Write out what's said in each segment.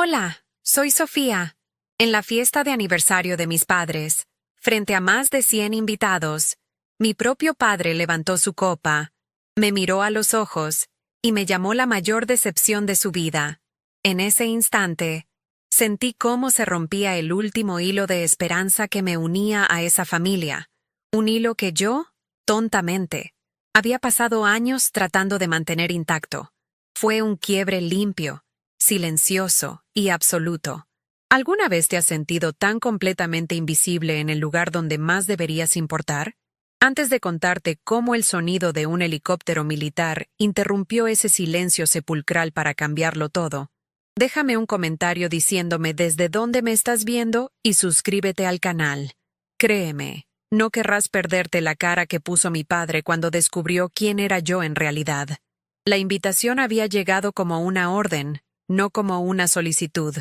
Hola, soy Sofía. En la fiesta de aniversario de mis padres, frente a más de 100 invitados, mi propio padre levantó su copa, me miró a los ojos y me llamó la mayor decepción de su vida. En ese instante, sentí cómo se rompía el último hilo de esperanza que me unía a esa familia, un hilo que yo, tontamente, había pasado años tratando de mantener intacto. Fue un quiebre limpio, silencioso y absoluto. ¿Alguna vez te has sentido tan completamente invisible en el lugar donde más deberías importar? Antes de contarte cómo el sonido de un helicóptero militar interrumpió ese silencio sepulcral para cambiarlo todo, déjame un comentario diciéndome desde dónde me estás viendo y suscríbete al canal. Créeme, no querrás perderte la cara que puso mi padre cuando descubrió quién era yo en realidad. La invitación había llegado como una orden, no como una solicitud.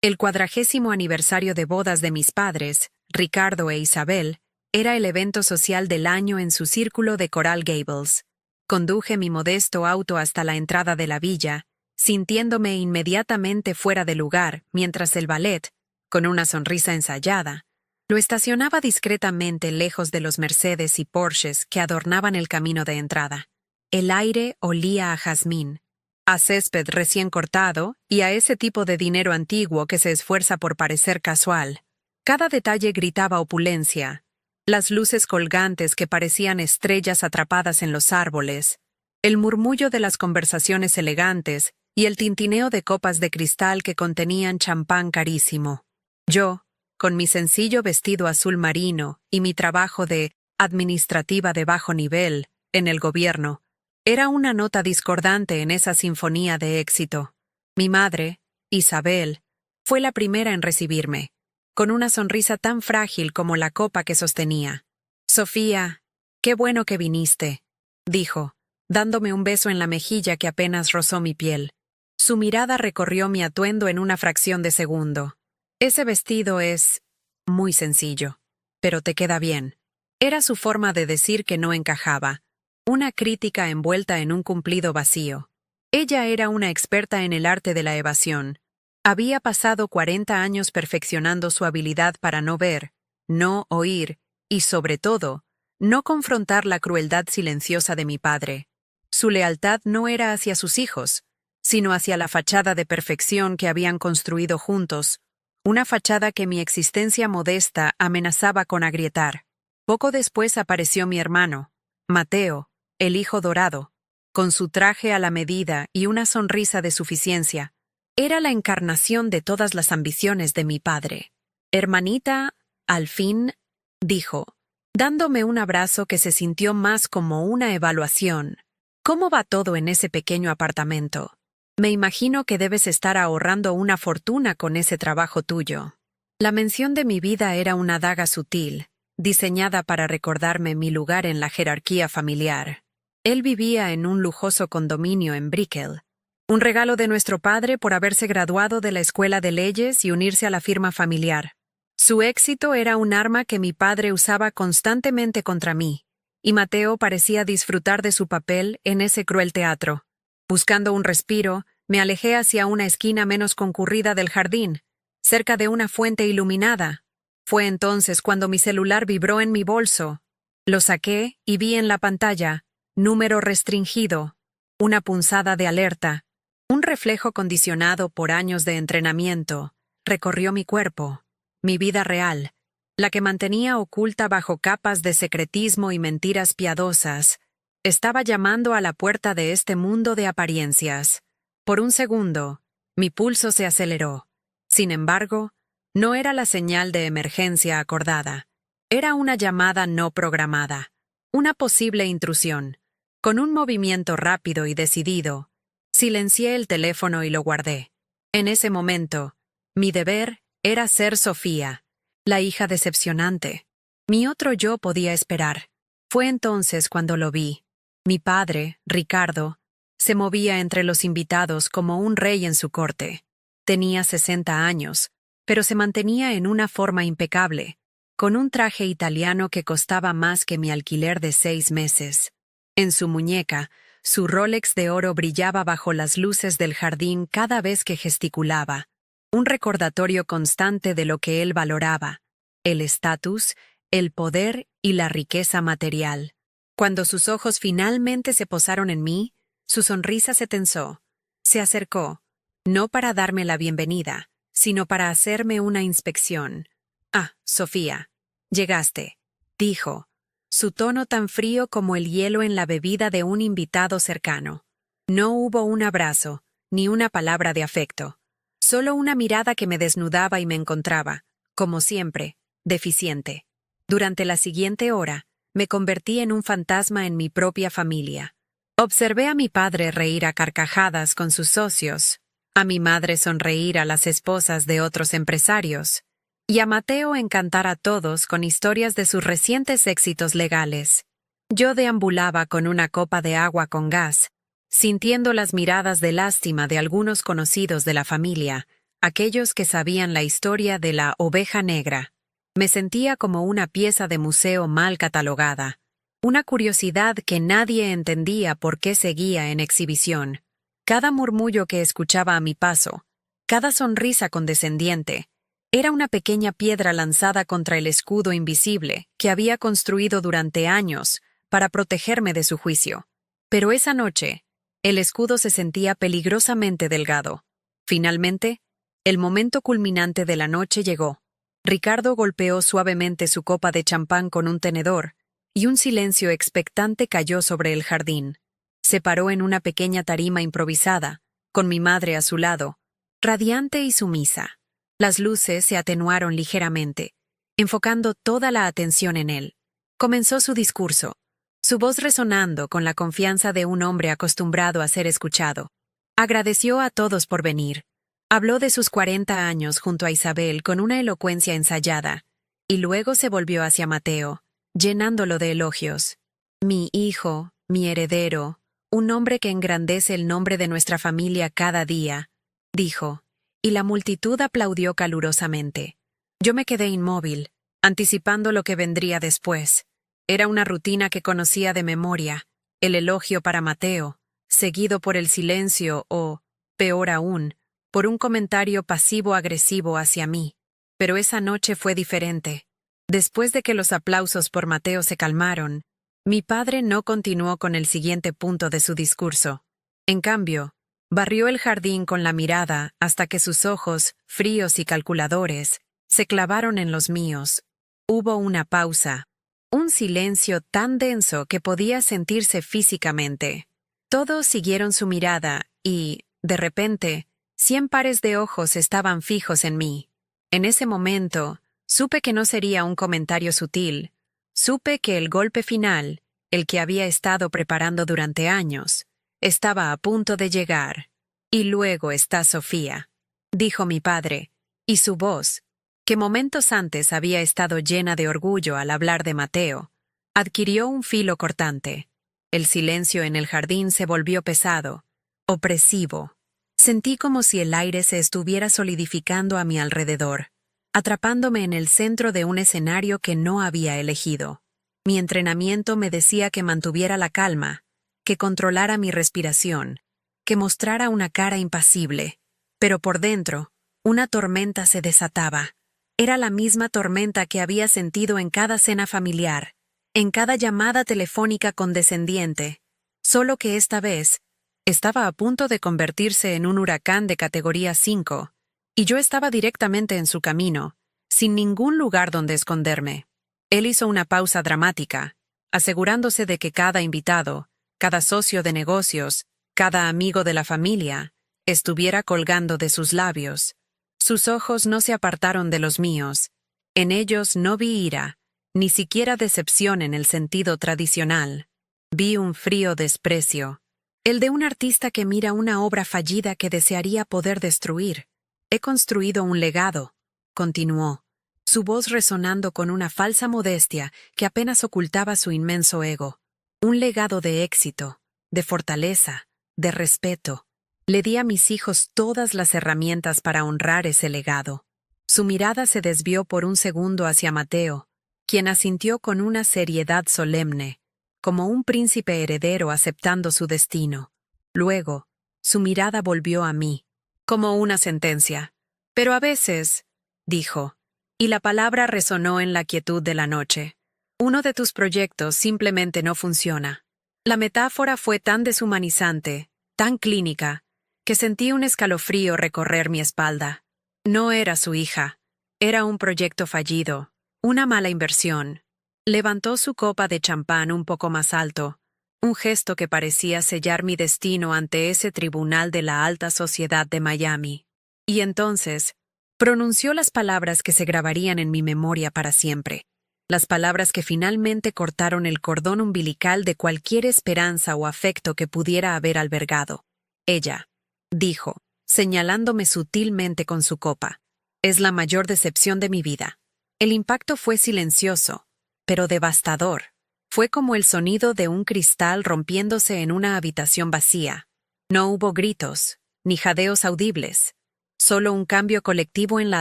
El 40º aniversario de bodas de mis padres, Ricardo e Isabel, era el evento social del año en su círculo de Coral Gables. Conduje mi modesto auto hasta la entrada de la villa, sintiéndome inmediatamente fuera de lugar mientras el valet, con una sonrisa ensayada, lo estacionaba discretamente lejos de los Mercedes y Porsches que adornaban el camino de entrada. El aire olía a jazmín, a césped recién cortado y a ese tipo de dinero antiguo que se esfuerza por parecer casual. Cada detalle gritaba opulencia. Las luces colgantes que parecían estrellas atrapadas en los árboles, el murmullo de las conversaciones elegantes y el tintineo de copas de cristal que contenían champán carísimo. Yo, con mi sencillo vestido azul marino y mi trabajo de administrativa de bajo nivel en el gobierno, era una nota discordante en esa sinfonía de éxito. Mi madre, Isabel, fue la primera en recibirme, con una sonrisa tan frágil como la copa que sostenía. «Sofía, qué bueno que viniste», dijo, dándome un beso en la mejilla que apenas rozó mi piel. Su mirada recorrió mi atuendo en una fracción de segundo. «Ese vestido es muy sencillo, pero te queda bien». Era su forma de decir que no encajaba. Una crítica envuelta en un cumplido vacío. Ella era una experta en el arte de la evasión. Había pasado 40 años perfeccionando su habilidad para no ver, no oír y, sobre todo, no confrontar la crueldad silenciosa de mi padre. Su lealtad no era hacia sus hijos, sino hacia la fachada de perfección que habían construido juntos, una fachada que mi existencia modesta amenazaba con agrietar. Poco después apareció mi hermano, Mateo, el hijo dorado, con su traje a la medida y una sonrisa de suficiencia. Era la encarnación de todas las ambiciones de mi padre. «Hermanita, al fin», dijo, dándome un abrazo que se sintió más como una evaluación. «¿Cómo va todo en ese pequeño apartamento? Me imagino que debes estar ahorrando una fortuna con ese trabajo tuyo». La mención de mi vida era una daga sutil, diseñada para recordarme mi lugar en la jerarquía familiar. Él vivía en un lujoso condominio en Brickell, un regalo de nuestro padre por haberse graduado de la escuela de leyes y unirse a la firma familiar. Su éxito era un arma que mi padre usaba constantemente contra mí, y Mateo parecía disfrutar de su papel en ese cruel teatro. Buscando un respiro, me alejé hacia una esquina menos concurrida del jardín, cerca de una fuente iluminada. Fue entonces cuando mi celular vibró en mi bolso. Lo saqué y vi en la pantalla: número restringido, una punzada de alerta. Un reflejo condicionado por años de entrenamiento recorrió mi cuerpo, mi vida real, la que mantenía oculta bajo capas de secretismo y mentiras piadosas, estaba llamando a la puerta de este mundo de apariencias. Por un segundo, mi pulso se aceleró. Sin embargo, no era la señal de emergencia acordada. Era una llamada no programada, una posible intrusión. Con un movimiento rápido y decidido, silencié el teléfono y lo guardé. En ese momento, mi deber era ser Sofía, la hija decepcionante. Mi otro yo podía esperar. Fue entonces cuando lo vi. Mi padre, Ricardo, se movía entre los invitados como un rey en su corte. Tenía 60 años, pero se mantenía en una forma impecable, con un traje italiano que costaba más que mi alquiler de 6 meses. En su muñeca, su Rolex de oro brillaba bajo las luces del jardín cada vez que gesticulaba. un recordatorio constante de lo que él valoraba: el estatus, el poder y la riqueza material. Cuando sus ojos finalmente se posaron en mí, su sonrisa se tensó. Se acercó, no para darme la bienvenida, sino para hacerme una inspección. «Ah, Sofía, llegaste», dijo, su tono tan frío como el hielo en la bebida de un invitado cercano. No hubo un abrazo, ni una palabra de afecto. Solo una mirada que me desnudaba y me encontraba, como siempre, deficiente. Durante la siguiente hora, me convertí en un fantasma en mi propia familia. Observé a mi padre reír a carcajadas con sus socios, a mi madre sonreír a las esposas de otros empresarios, y a Mateo encantar a todos con historias de sus recientes éxitos legales. Yo deambulaba con una copa de agua con gas, sintiendo las miradas de lástima de algunos conocidos de la familia, aquellos que sabían la historia de la oveja negra. Me sentía como una pieza de museo mal catalogada, una curiosidad que nadie entendía por qué seguía en exhibición. Cada murmullo que escuchaba a mi paso, cada sonrisa condescendiente, era una pequeña piedra lanzada contra el escudo invisible que había construido durante años para protegerme de su juicio. Pero esa noche, el escudo se sentía peligrosamente delgado. Finalmente, el momento culminante de la noche llegó. Ricardo golpeó suavemente su copa de champán con un tenedor, y un silencio expectante cayó sobre el jardín. Se paró en una pequeña tarima improvisada, con mi madre a su lado, radiante y sumisa. Las luces se atenuaron ligeramente, enfocando toda la atención en él. Comenzó su discurso, su voz resonando con la confianza de un hombre acostumbrado a ser escuchado. Agradeció a todos por venir. Habló de sus 40 años junto a Isabel con una elocuencia ensayada, y luego se volvió hacia Mateo, llenándolo de elogios. «Mi hijo, mi heredero, un hombre que engrandece el nombre de nuestra familia cada día», dijo, y la multitud aplaudió calurosamente. Yo me quedé inmóvil, anticipando lo que vendría después. Era una rutina que conocía de memoria, el elogio para Mateo, seguido por el silencio o, peor aún, por un comentario pasivo-agresivo hacia mí. Pero esa noche fue diferente. Después de que los aplausos por Mateo se calmaron, mi padre no continuó con el siguiente punto de su discurso. En cambio, barrió el jardín con la mirada hasta que sus ojos, fríos y calculadores, se clavaron en los míos. Hubo una pausa, un silencio tan denso que podía sentirse físicamente. Todos siguieron su mirada y, de repente, 100 pares de ojos estaban fijos en mí. En ese momento, supe que no sería un comentario sutil. Supe que el golpe final, el que había estado preparando durante años, estaba a punto de llegar. «Y luego está Sofía», dijo mi padre, y su voz, que momentos antes había estado llena de orgullo al hablar de Mateo, adquirió un filo cortante. El silencio en el jardín se volvió pesado, opresivo. Sentí como si el aire se estuviera solidificando a mi alrededor, atrapándome en el centro de un escenario que no había elegido. Mi entrenamiento me decía que mantuviera la calma, que controlara mi respiración, que mostrara una cara impasible. Pero por dentro, una tormenta se desataba. Era la misma tormenta que había sentido en cada cena familiar, en cada llamada telefónica condescendiente, solo que esta vez estaba a punto de convertirse en un huracán de categoría 5, y yo estaba directamente en su camino, sin ningún lugar donde esconderme. Él hizo una pausa dramática, asegurándose de que cada invitado, cada socio de negocios, cada amigo de la familia, estuviera colgando de sus labios. Sus ojos no se apartaron de los míos. En ellos no vi ira, ni siquiera decepción en el sentido tradicional. Vi un frío desprecio, el de un artista que mira una obra fallida que desearía poder destruir. «He construido un legado», continuó, su voz resonando con una falsa modestia que apenas ocultaba su inmenso ego. «Un legado de éxito, de fortaleza, de respeto. Le di a mis hijos todas las herramientas para honrar ese legado». Su mirada se desvió por un segundo hacia Mateo, quien asintió con una seriedad solemne, como un príncipe heredero aceptando su destino. Luego, su mirada volvió a mí, como una sentencia. Pero a veces, dijo, y la palabra resonó en la quietud de la noche, uno de tus proyectos simplemente no funciona. La metáfora fue tan deshumanizante, tan clínica, que sentí un escalofrío recorrer mi espalda. No era su hija. Era un proyecto fallido, una mala inversión. Levantó su copa de champán un poco más alto, un gesto que parecía sellar mi destino ante ese tribunal de la alta sociedad de Miami. Y entonces, pronunció las palabras que se grabarían en mi memoria para siempre. Las palabras que finalmente cortaron el cordón umbilical de cualquier esperanza o afecto que pudiera haber albergado. Ella, dijo, señalándome sutilmente con su copa, es la mayor decepción de mi vida. El impacto fue silencioso, pero devastador. Fue como el sonido de un cristal rompiéndose en una habitación vacía. No hubo gritos, ni jadeos audibles, solo un cambio colectivo en la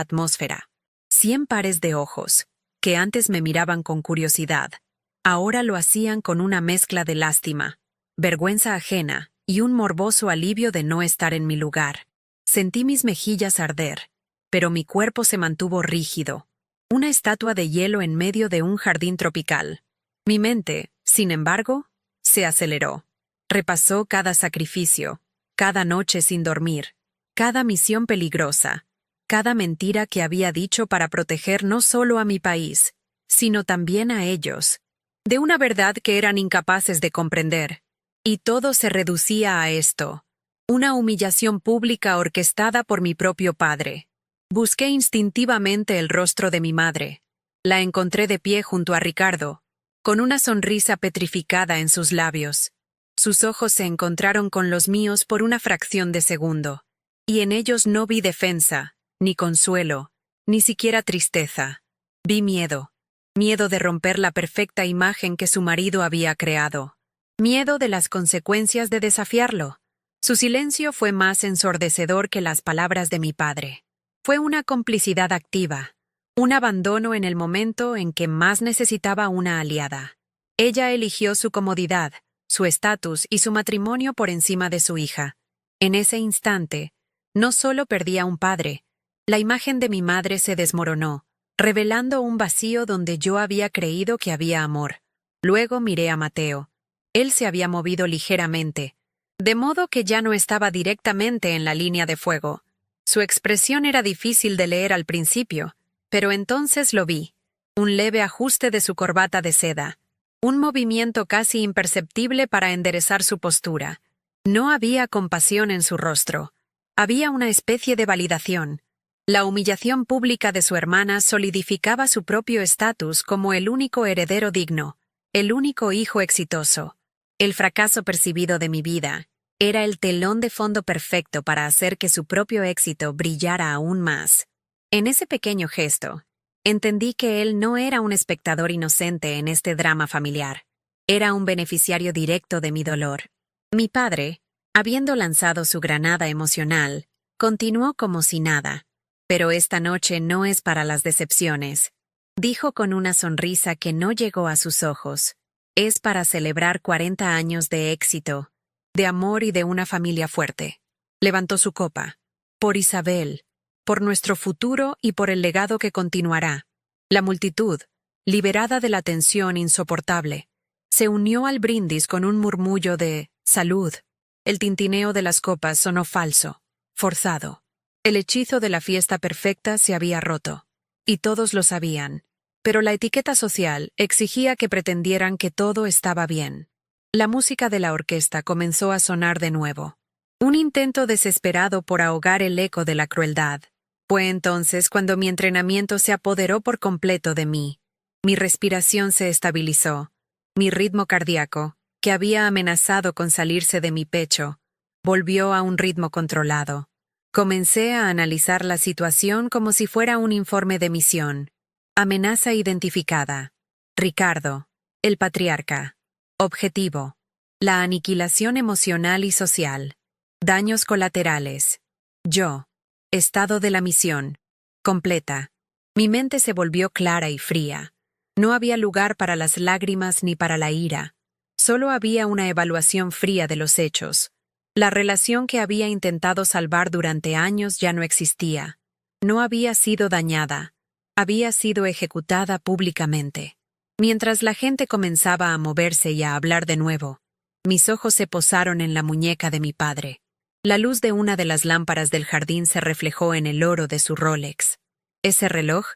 atmósfera. 100 pares de ojos, que antes me miraban con curiosidad, ahora lo hacían con una mezcla de lástima, vergüenza ajena y un morboso alivio de no estar en mi lugar. Sentí mis mejillas arder, pero mi cuerpo se mantuvo rígido, una estatua de hielo en medio de un jardín tropical. Mi mente, sin embargo, se aceleró. Repasó cada sacrificio, cada noche sin dormir, cada misión peligrosa, cada mentira que había dicho para proteger no solo a mi país, sino también a ellos, de una verdad que eran incapaces de comprender. Y todo se reducía a esto, una humillación pública orquestada por mi propio padre. Busqué instintivamente el rostro de mi madre. La encontré de pie junto a Ricardo, con una sonrisa petrificada en sus labios. Sus ojos se encontraron con los míos por una fracción de segundo, y en ellos no vi defensa, ni consuelo, ni siquiera tristeza. Vi miedo. Miedo de romper la perfecta imagen que su marido había creado. Miedo de las consecuencias de desafiarlo. Su silencio fue más ensordecedor que las palabras de mi padre. Fue una complicidad activa, un abandono en el momento en que más necesitaba una aliada. Ella eligió su comodidad, su estatus y su matrimonio por encima de su hija. En ese instante, no solo perdí a un padre, la imagen de mi madre se desmoronó, revelando un vacío donde yo había creído que había amor. Luego miré a Mateo. Él se había movido ligeramente, de modo que ya no estaba directamente en la línea de fuego. Su expresión era difícil de leer al principio, pero entonces lo vi. Un leve ajuste de su corbata de seda, un movimiento casi imperceptible para enderezar su postura. No había compasión en su rostro. Había una especie de validación. La humillación pública de su hermana solidificaba su propio estatus como el único heredero digno, el único hijo exitoso. El fracaso percibido de mi vida era el telón de fondo perfecto para hacer que su propio éxito brillara aún más. En ese pequeño gesto, entendí que él no era un espectador inocente en este drama familiar. Era un beneficiario directo de mi dolor. Mi padre, habiendo lanzado su granada emocional, continuó como si nada. Pero esta noche no es para las decepciones, dijo con una sonrisa que no llegó a sus ojos. Es para celebrar 40 años de éxito, de amor y de una familia fuerte. Levantó su copa. Por Isabel, por nuestro futuro y por el legado que continuará. La multitud, liberada de la tensión insoportable, se unió al brindis con un murmullo de «salud». El tintineo de las copas sonó falso, forzado. El hechizo de la fiesta perfecta se había roto, y todos lo sabían, pero la etiqueta social exigía que pretendieran que todo estaba bien. La música de la orquesta comenzó a sonar de nuevo, un intento desesperado por ahogar el eco de la crueldad. Fue entonces cuando mi entrenamiento se apoderó por completo de mí. Mi respiración se estabilizó, mi ritmo cardíaco, que había amenazado con salirse de mi pecho, volvió a un ritmo controlado. Comencé a analizar la situación como si fuera un informe de misión. Amenaza identificada. Ricardo, el patriarca. Objetivo: la aniquilación emocional y social. Daños colaterales. Yo. Estado de la misión. Completa. Mi mente se volvió clara y fría. No había lugar para las lágrimas ni para la ira. Solo había una evaluación fría de los hechos. La relación que había intentado salvar durante años ya no existía. No había sido dañada, había sido ejecutada públicamente. Mientras la gente comenzaba a moverse y a hablar de nuevo, mis ojos se posaron en la muñeca de mi padre. La luz de una de las lámparas del jardín se reflejó en el oro de su Rolex. Ese reloj,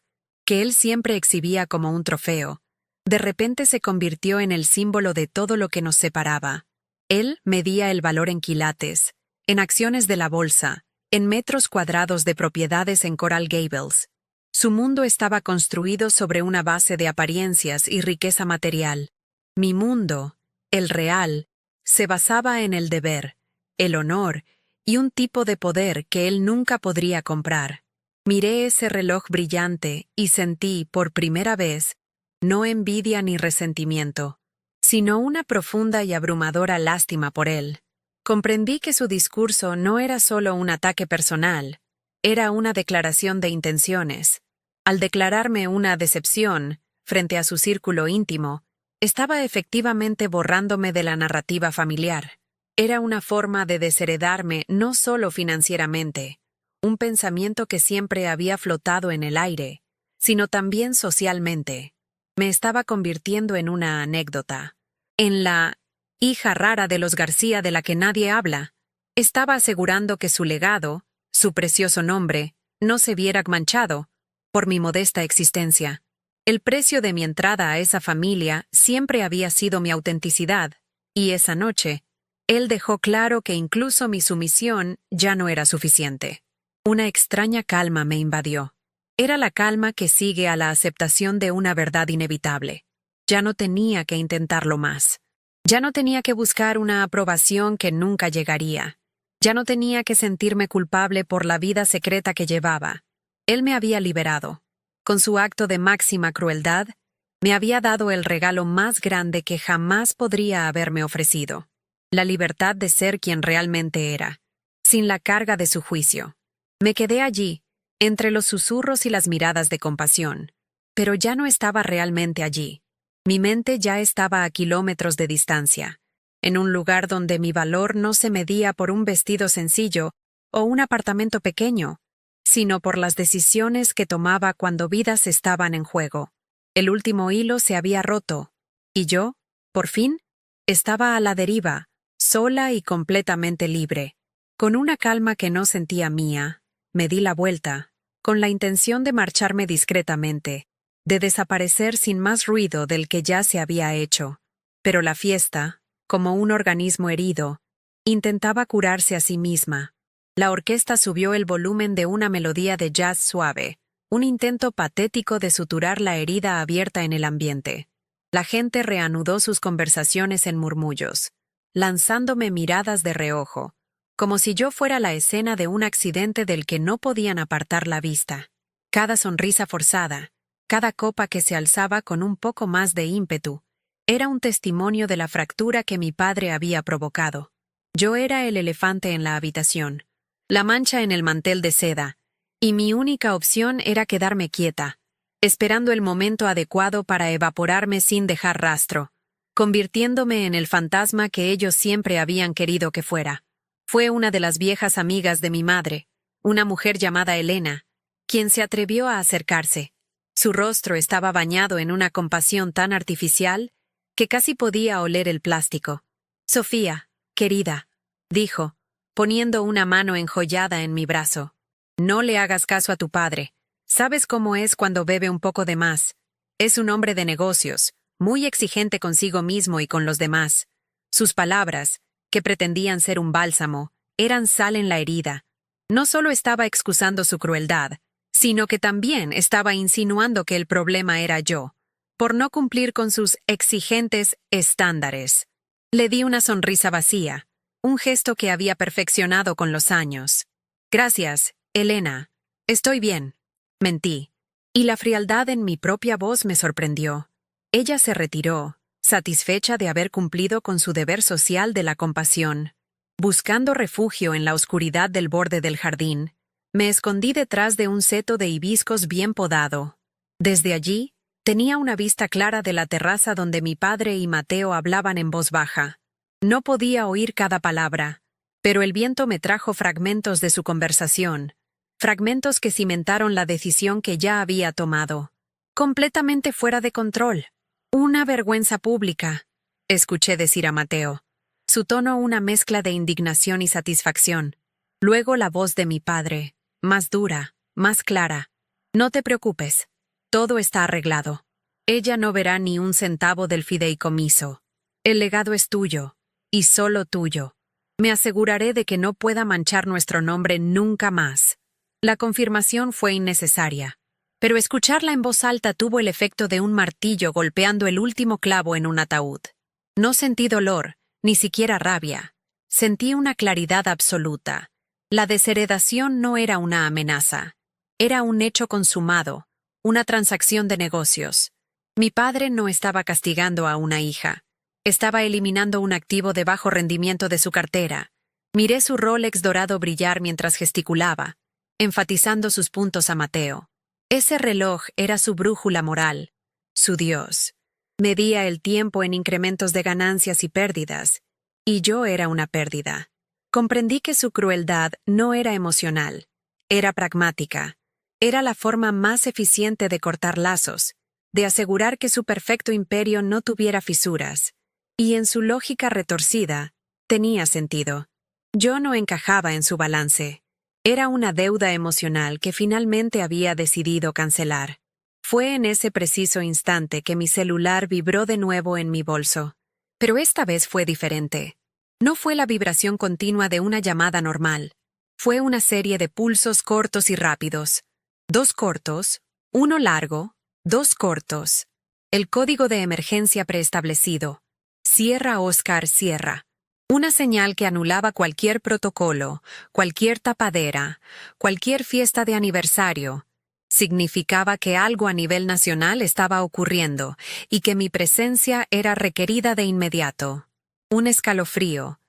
que él siempre exhibía como un trofeo, de repente se convirtió en el símbolo de todo lo que nos separaba. Él medía el valor en quilates, en acciones de la bolsa, en metros cuadrados de propiedades en Coral Gables. Su mundo estaba construido sobre una base de apariencias y riqueza material. Mi mundo, el real, se basaba en el deber, el honor y un tipo de poder que él nunca podría comprar. Miré ese reloj brillante y sentí, por primera vez, no envidia ni resentimiento, sino una profunda y abrumadora lástima por él. Comprendí que su discurso no era solo un ataque personal, era una declaración de intenciones. Al declararme una decepción frente a su círculo íntimo, estaba efectivamente borrándome de la narrativa familiar. Era una forma de desheredarme no solo financieramente, un pensamiento que siempre había flotado en el aire, sino también socialmente. Me estaba convirtiendo en una anécdota, en la hija rara de los García de la que nadie habla. Estaba asegurando que su legado, su precioso nombre, no se viera manchado por mi modesta existencia. El precio de mi entrada a esa familia siempre había sido mi autenticidad, y esa noche, él dejó claro que incluso mi sumisión ya no era suficiente. Una extraña calma me invadió. Era la calma que sigue a la aceptación de una verdad inevitable. Ya no tenía que intentarlo más. Ya no tenía que buscar una aprobación que nunca llegaría. Ya no tenía que sentirme culpable por la vida secreta que llevaba. Él me había liberado. Con su acto de máxima crueldad, me había dado el regalo más grande que jamás podría haberme ofrecido. La libertad de ser quien realmente era, sin la carga de su juicio. Me quedé allí, entre los susurros y las miradas de compasión. Pero ya no estaba realmente allí. Mi mente ya estaba a kilómetros de distancia, en un lugar donde mi valor no se medía por un vestido sencillo o un apartamento pequeño, sino por las decisiones que tomaba cuando vidas estaban en juego. El último hilo se había roto, y yo, por fin, estaba a la deriva, sola y completamente libre. Con una calma que no sentía mía, me di la vuelta, con la intención de marcharme discretamente, de desaparecer sin más ruido del que ya se había hecho. Pero la fiesta, como un organismo herido, intentaba curarse a sí misma. La orquesta subió el volumen de una melodía de jazz suave, un intento patético de suturar la herida abierta en el ambiente. La gente reanudó sus conversaciones en murmullos, lanzándome miradas de reojo, como si yo fuera la escena de un accidente del que no podían apartar la vista. Cada sonrisa forzada, cada copa que se alzaba con un poco más de ímpetu, era un testimonio de la fractura que mi padre había provocado. Yo era el elefante en la habitación, la mancha en el mantel de seda, y mi única opción era quedarme quieta, esperando el momento adecuado para evaporarme sin dejar rastro, convirtiéndome en el fantasma que ellos siempre habían querido que fuera. Fue una de las viejas amigas de mi madre, una mujer llamada Elena, quien se atrevió a acercarse. Su rostro estaba bañado en una compasión tan artificial que casi podía oler el plástico. «Sofía, querida», dijo, poniendo una mano enjollada en mi brazo. «No le hagas caso a tu padre. Sabes cómo es cuando bebe un poco de más. Es un hombre de negocios, muy exigente consigo mismo y con los demás. Sus palabras, que pretendían ser un bálsamo, eran sal en la herida. No solo estaba excusando su crueldad, sino que también estaba insinuando que el problema era yo, por no cumplir con sus exigentes estándares». Le di una sonrisa vacía, un gesto que había perfeccionado con los años. «Gracias, Elena. Estoy bien», mentí, y la frialdad en mi propia voz me sorprendió. Ella se retiró, satisfecha de haber cumplido con su deber social de la compasión. Buscando refugio en la oscuridad del borde del jardín, me escondí detrás de un seto de hibiscos bien podado. Desde allí, tenía una vista clara de la terraza donde mi padre y Mateo hablaban en voz baja. No podía oír cada palabra, pero el viento me trajo fragmentos de su conversación, fragmentos que cimentaron la decisión que ya había tomado. Completamente fuera de control. Una vergüenza pública, escuché decir a Mateo. Su tono una mezcla de indignación y satisfacción. Luego la voz de mi padre, más dura, más clara. No te preocupes. Todo está arreglado. Ella no verá ni un centavo del fideicomiso. El legado es tuyo, y solo tuyo. Me aseguraré de que no pueda manchar nuestro nombre nunca más. La confirmación fue innecesaria, pero escucharla en voz alta tuvo el efecto de un martillo golpeando el último clavo en un ataúd. No sentí dolor, ni siquiera rabia. Sentí una claridad absoluta. La desheredación no era una amenaza. Era un hecho consumado, una transacción de negocios. Mi padre no estaba castigando a una hija. Estaba eliminando un activo de bajo rendimiento de su cartera. Miré su Rolex dorado brillar mientras gesticulaba, enfatizando sus puntos a Mateo. Ese reloj era su brújula moral, su Dios. Medía el tiempo en incrementos de ganancias y pérdidas, y yo era una pérdida. Comprendí que su crueldad no era emocional, era pragmática. Era la forma más eficiente de cortar lazos, de asegurar que su perfecto imperio no tuviera fisuras. Y en su lógica retorcida, tenía sentido. Yo no encajaba en su balance. Era una deuda emocional que finalmente había decidido cancelar. Fue en ese preciso instante que mi celular vibró de nuevo en mi bolso. Pero esta vez fue diferente. No fue la vibración continua de una llamada normal. Fue una serie de pulsos cortos y rápidos. 2 cortos, 1 largo, 2 cortos. El código de emergencia preestablecido. Sierra Oscar Sierra. Una señal que anulaba cualquier protocolo, cualquier tapadera, cualquier fiesta de aniversario. Significaba que algo a nivel nacional estaba ocurriendo y que mi presencia era requerida de inmediato. Un escalofrío.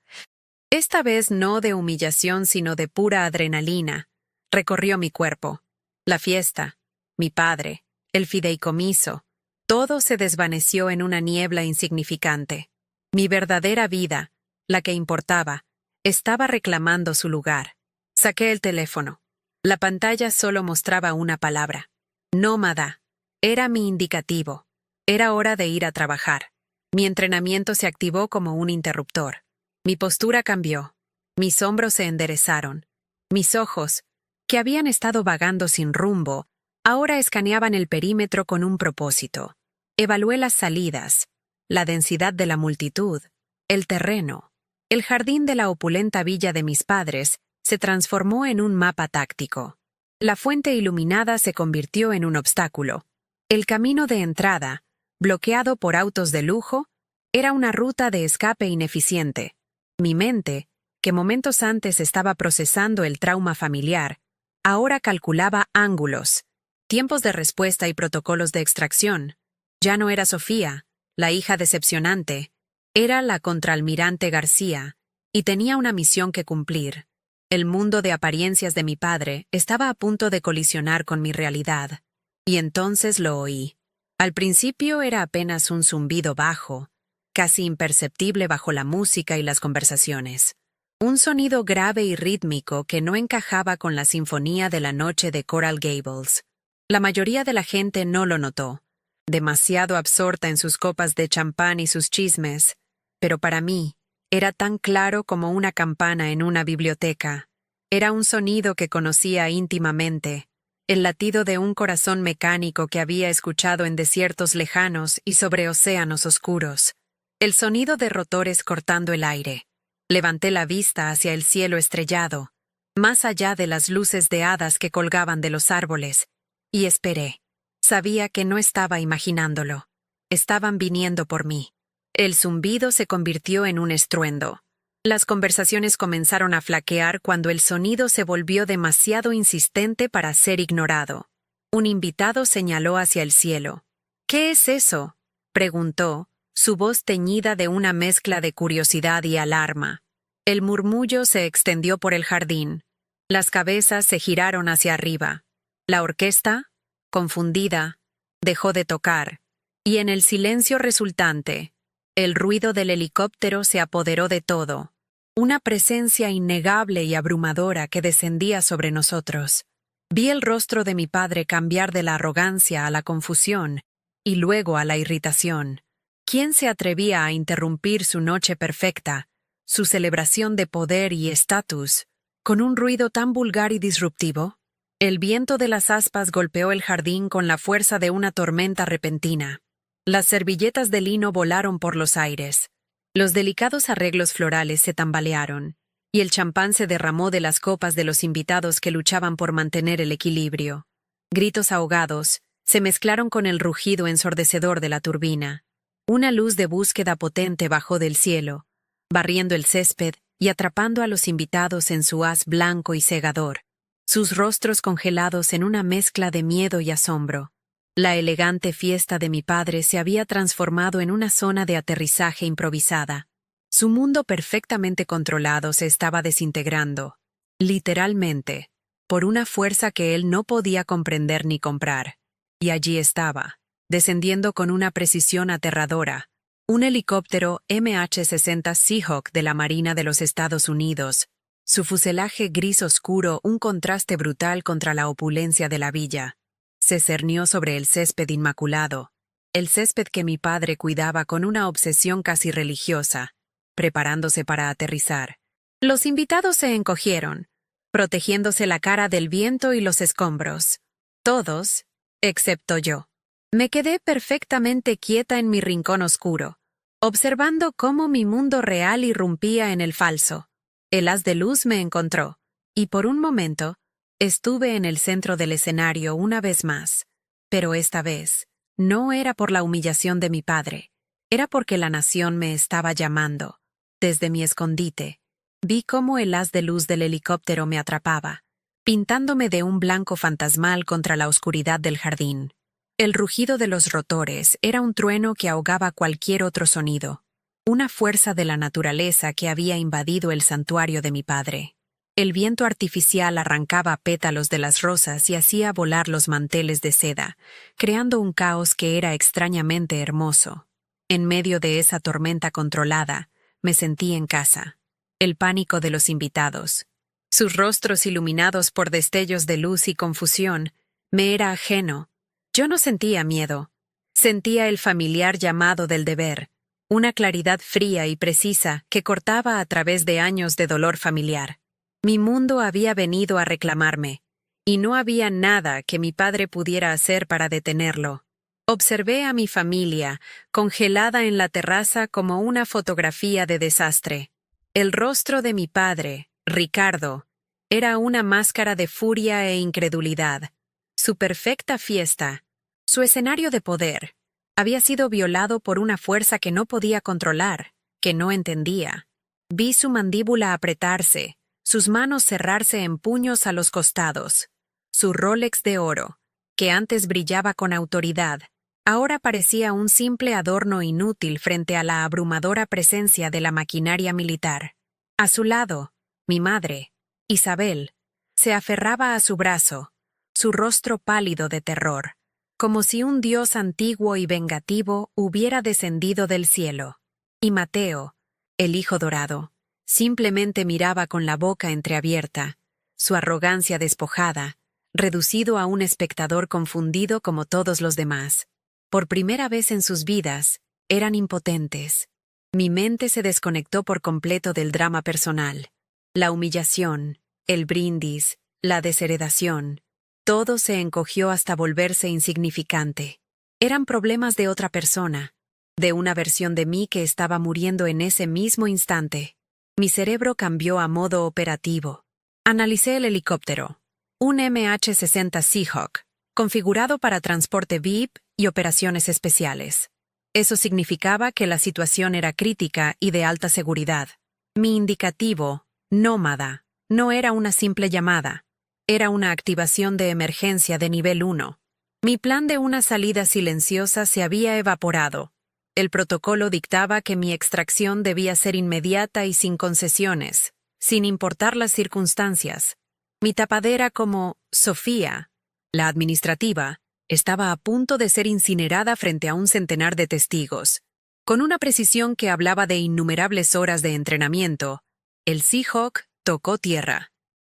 Esta vez no de humillación sino de pura adrenalina. Recorrió mi cuerpo. La fiesta, mi padre, el fideicomiso. Todo se desvaneció en una niebla insignificante. Mi verdadera vida, la que importaba, estaba reclamando su lugar. Saqué el teléfono. La pantalla solo mostraba una palabra. Nómada. Era mi indicativo. Era hora de ir a trabajar. Mi entrenamiento se activó como un interruptor. Mi postura cambió. Mis hombros se enderezaron. Mis ojos, que habían estado vagando sin rumbo, ahora escaneaban el perímetro con un propósito. Evalué las salidas, la densidad de la multitud, el terreno. El jardín de la opulenta villa de mis padres se transformó en un mapa táctico. La fuente iluminada se convirtió en un obstáculo. El camino de entrada, bloqueado por autos de lujo, era una ruta de escape ineficiente. Mi mente, que momentos antes estaba procesando el trauma familiar, ahora calculaba ángulos, tiempos de respuesta y protocolos de extracción. Ya no era Sofía, la hija decepcionante, era la contraalmirante García, y tenía una misión que cumplir. El mundo de apariencias de mi padre estaba a punto de colisionar con mi realidad. Y entonces lo oí. Al principio era apenas un zumbido bajo, casi imperceptible bajo la música y las conversaciones. Un sonido grave y rítmico que no encajaba con la sinfonía de la noche de Coral Gables. La mayoría de la gente no lo notó, demasiado absorta en sus copas de champán y sus chismes, pero para mí era tan claro como una campana en una biblioteca. Era un sonido que conocía íntimamente, el latido de un corazón mecánico que había escuchado en desiertos lejanos y sobre océanos oscuros. El sonido de rotores cortando el aire. Levanté la vista hacia el cielo estrellado, más allá de las luces de hadas que colgaban de los árboles, y esperé. Sabía que no estaba imaginándolo. Estaban viniendo por mí. El zumbido se convirtió en un estruendo. Las conversaciones comenzaron a flaquear cuando el sonido se volvió demasiado insistente para ser ignorado. Un invitado señaló hacia el cielo. «¿Qué es eso?», preguntó, su voz teñida de una mezcla de curiosidad y alarma. El murmullo se extendió por el jardín. Las cabezas se giraron hacia arriba. La orquesta, confundida, dejó de tocar, y en el silencio resultante, el ruido del helicóptero se apoderó de todo, una presencia innegable y abrumadora que descendía sobre nosotros. Vi el rostro de mi padre cambiar de la arrogancia a la confusión y luego a la irritación. ¿Quién se atrevía a interrumpir su noche perfecta, su celebración de poder y estatus, con un ruido tan vulgar y disruptivo? El viento de las aspas golpeó el jardín con la fuerza de una tormenta repentina. Las servilletas de lino volaron por los aires. Los delicados arreglos florales se tambalearon, y el champán se derramó de las copas de los invitados que luchaban por mantener el equilibrio. Gritos ahogados se mezclaron con el rugido ensordecedor de la turbina. Una luz de búsqueda potente bajó del cielo, barriendo el césped y atrapando a los invitados en su haz blanco y cegador, sus rostros congelados en una mezcla de miedo y asombro. La elegante fiesta de mi padre se había transformado en una zona de aterrizaje improvisada. Su mundo perfectamente controlado se estaba desintegrando, literalmente, por una fuerza que él no podía comprender ni comprar. Y allí estaba, descendiendo con una precisión aterradora, un helicóptero MH-60 Seahawk de la Marina de los Estados Unidos, su fuselaje gris oscuro un contraste brutal contra la opulencia de la villa. Se cernió sobre el césped inmaculado, el césped que mi padre cuidaba con una obsesión casi religiosa, preparándose para aterrizar. Los invitados se encogieron, protegiéndose la cara del viento y los escombros. Todos, excepto yo. Me quedé perfectamente quieta en mi rincón oscuro, observando cómo mi mundo real irrumpía en el falso. El haz de luz me encontró, y por un momento, estuve en el centro del escenario una vez más, pero esta vez, no era por la humillación de mi padre, era porque la nación me estaba llamando. Desde mi escondite, vi cómo el haz de luz del helicóptero me atrapaba, pintándome de un blanco fantasmal contra la oscuridad del jardín. El rugido de los rotores era un trueno que ahogaba cualquier otro sonido, una fuerza de la naturaleza que había invadido el santuario de mi padre. El viento artificial arrancaba pétalos de las rosas y hacía volar los manteles de seda, creando un caos que era extrañamente hermoso. En medio de esa tormenta controlada, me sentí en casa. El pánico de los invitados, sus rostros iluminados por destellos de luz y confusión, me era ajeno. Yo no sentía miedo. Sentía el familiar llamado del deber, una claridad fría y precisa que cortaba a través de años de dolor familiar. Mi mundo había venido a reclamarme, y no había nada que mi padre pudiera hacer para detenerlo. Observé a mi familia, congelada en la terraza como una fotografía de desastre. El rostro de mi padre, Ricardo, era una máscara de furia e incredulidad. Su perfecta fiesta, su escenario de poder, había sido violado por una fuerza que no podía controlar, que no entendía. Vi su mandíbula apretarse, sus manos cerrarse en puños a los costados. Su Rolex de oro, que antes brillaba con autoridad, ahora parecía un simple adorno inútil frente a la abrumadora presencia de la maquinaria militar. A su lado, mi madre, Isabel, se aferraba a su brazo, su rostro pálido de terror, como si un dios antiguo y vengativo hubiera descendido del cielo. Y Mateo, el hijo dorado, simplemente miraba con la boca entreabierta, su arrogancia despojada, reducido a un espectador confundido como todos los demás. Por primera vez en sus vidas, eran impotentes. Mi mente se desconectó por completo del drama personal. La humillación, el brindis, la desheredación, todo se encogió hasta volverse insignificante. Eran problemas de otra persona, de una versión de mí que estaba muriendo en ese mismo instante. Mi cerebro cambió a modo operativo. Analicé el helicóptero, un MH-60 Seahawk, configurado para transporte VIP y operaciones especiales. Eso significaba que la situación era crítica y de alta seguridad. Mi indicativo, nómada, no era una simple llamada. Era una activación de emergencia de nivel 1. Mi plan de una salida silenciosa se había evaporado. El protocolo dictaba que mi extracción debía ser inmediata y sin concesiones, sin importar las circunstancias. Mi tapadera como Sofía, la administrativa, estaba a punto de ser incinerada frente a un centenar de testigos. Con una precisión que hablaba de innumerables horas de entrenamiento, el Seahawk tocó tierra.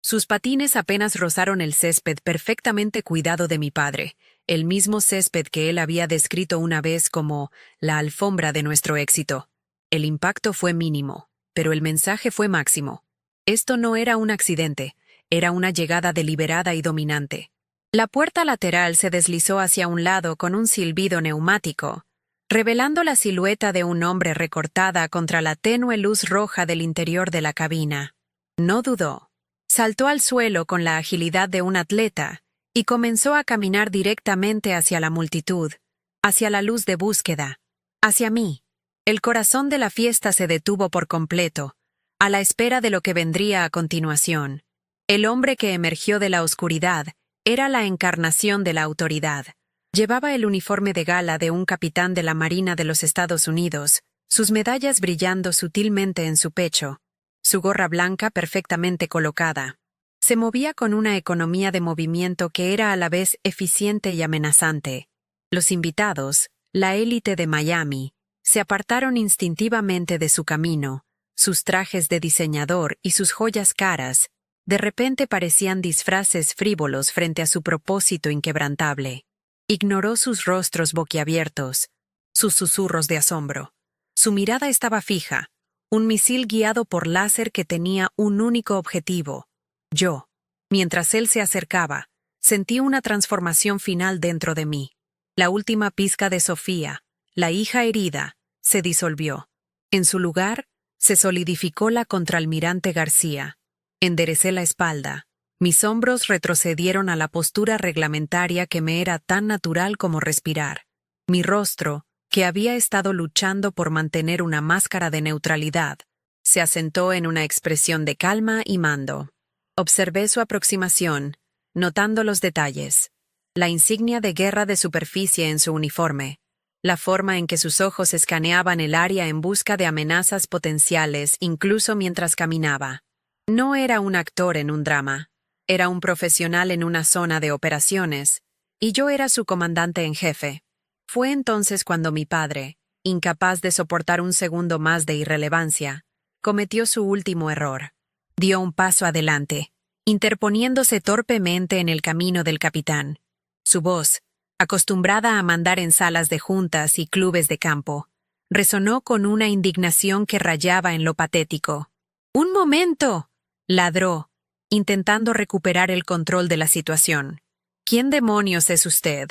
Sus patines apenas rozaron el césped perfectamente cuidado de mi padre, el mismo césped que él había descrito una vez como la alfombra de nuestro éxito. El impacto fue mínimo, pero el mensaje fue máximo. Esto no era un accidente, era una llegada deliberada y dominante. La puerta lateral se deslizó hacia un lado con un silbido neumático, revelando la silueta de un hombre recortada contra la tenue luz roja del interior de la cabina. No dudó. Saltó al suelo con la agilidad de un atleta y comenzó a caminar directamente hacia la multitud, hacia la luz de búsqueda, hacia mí. El corazón de la fiesta se detuvo por completo, a la espera de lo que vendría a continuación. El hombre que emergió de la oscuridad era la encarnación de la autoridad. Llevaba el uniforme de gala de un capitán de la Marina de los Estados Unidos, sus medallas brillando sutilmente en su pecho, su gorra blanca perfectamente colocada. Se movía con una economía de movimiento que era a la vez eficiente y amenazante. Los invitados, la élite de Miami, se apartaron instintivamente de su camino. Sus trajes de diseñador y sus joyas caras, de repente parecían disfraces frívolos frente a su propósito inquebrantable. Ignoró sus rostros boquiabiertos, sus susurros de asombro. Su mirada estaba fija, un misil guiado por láser que tenía un único objetivo. Yo. Mientras él se acercaba, sentí una transformación final dentro de mí. La última pizca de Sofía, la hija herida, se disolvió. En su lugar, se solidificó la contraalmirante García. Enderecé la espalda. Mis hombros retrocedieron a la postura reglamentaria que me era tan natural como respirar. Mi rostro, que había estado luchando por mantener una máscara de neutralidad, se asentó en una expresión de calma y mando. Observé su aproximación, notando los detalles. La insignia de guerra de superficie en su uniforme, la forma en que sus ojos escaneaban el área en busca de amenazas potenciales incluso mientras caminaba. No era un actor en un drama. Era un profesional en una zona de operaciones, y yo era su comandante en jefe. Fue entonces cuando mi padre, incapaz de soportar un segundo más de irrelevancia, cometió su último error. Dio un paso adelante, interponiéndose torpemente en el camino del capitán. Su voz, acostumbrada a mandar en salas de juntas y clubes de campo, resonó con una indignación que rayaba en lo patético. «¡Un momento!», ladró, intentando recuperar el control de la situación. «¿Quién demonios es usted?